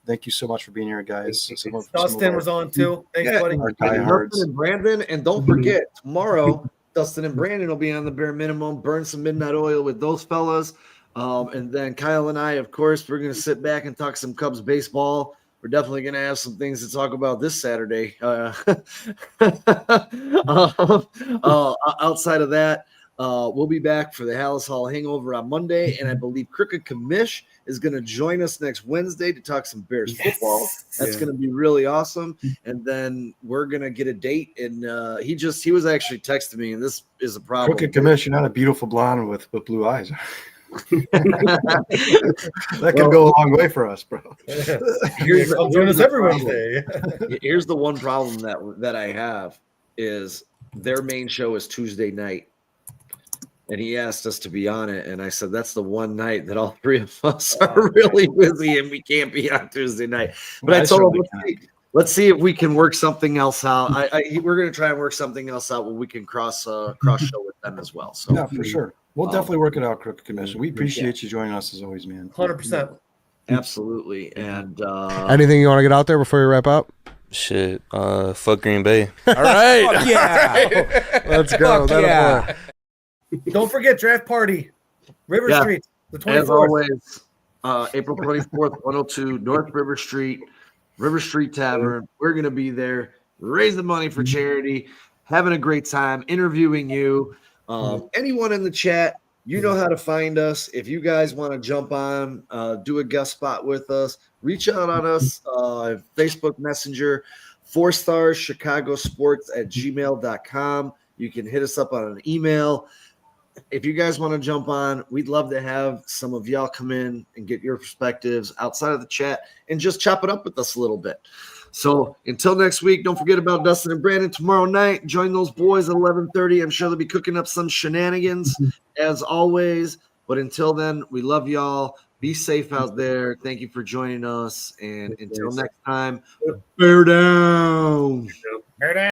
Thank you so much for being here, guys. Dustin was on too. Thanks, buddy. Our And diehards. Dustin and Brandon, and don't forget tomorrow, Dustin and Brandon will be on the bare minimum. Burn some midnight oil with those fellas, and then Kyle and I, of course, we're gonna sit back and talk some Cubs baseball. We're definitely gonna have some things to talk about this Saturday. Outside of that, we'll be back for the Halas Hall Hangover on Monday, and I believe Crooked Commish is going to join us next Wednesday to talk some Bears football. That's going to be really awesome. And then we're going to get a date. And he was actually texting me, and this is a problem. Crooked Commish, you're not a beautiful blonde with blue eyes. That could go a long way for us, bro. Here's every Wednesday. Here's the one problem that I have is their main show is Tuesday night. And he asked us to be on it, and I said that's the one night that all three of us are really busy, and we can't be on Tuesday night. But I told him, let's see if we can work something else out. We're going to try and work something else out where we can cross show with them as well. So yeah, for sure, we'll definitely work it out, Crooked Commission. We appreciate you joining us as always, man. 100%. Absolutely. And anything you want to get out there before we wrap up? Shit, fuck Green Bay. All right, Fuck yeah. Let's go. Fuck yeah. Don't forget draft party, River Street, the 24th. As always, April 24th, 102 North River Street Tavern. We're going to be there, raising money for charity, having a great time, interviewing you. Anyone in the chat, you know how to find us. If you guys want to jump on, do a guest spot with us, reach out on us, Facebook Messenger, 4stars Chicago Sports at gmail.com. You can hit us up on an email. If you guys want to jump on, we'd love to have some of y'all come in and get your perspectives outside of the chat and just chop it up with us a little bit. So until next week, don't forget about Dustin and Brandon tomorrow night. Join those boys at 11:30. I'm sure they'll be cooking up some shenanigans as always. But until then, we love y'all. Be safe out there. Thank you for joining us. And until next time, bear down.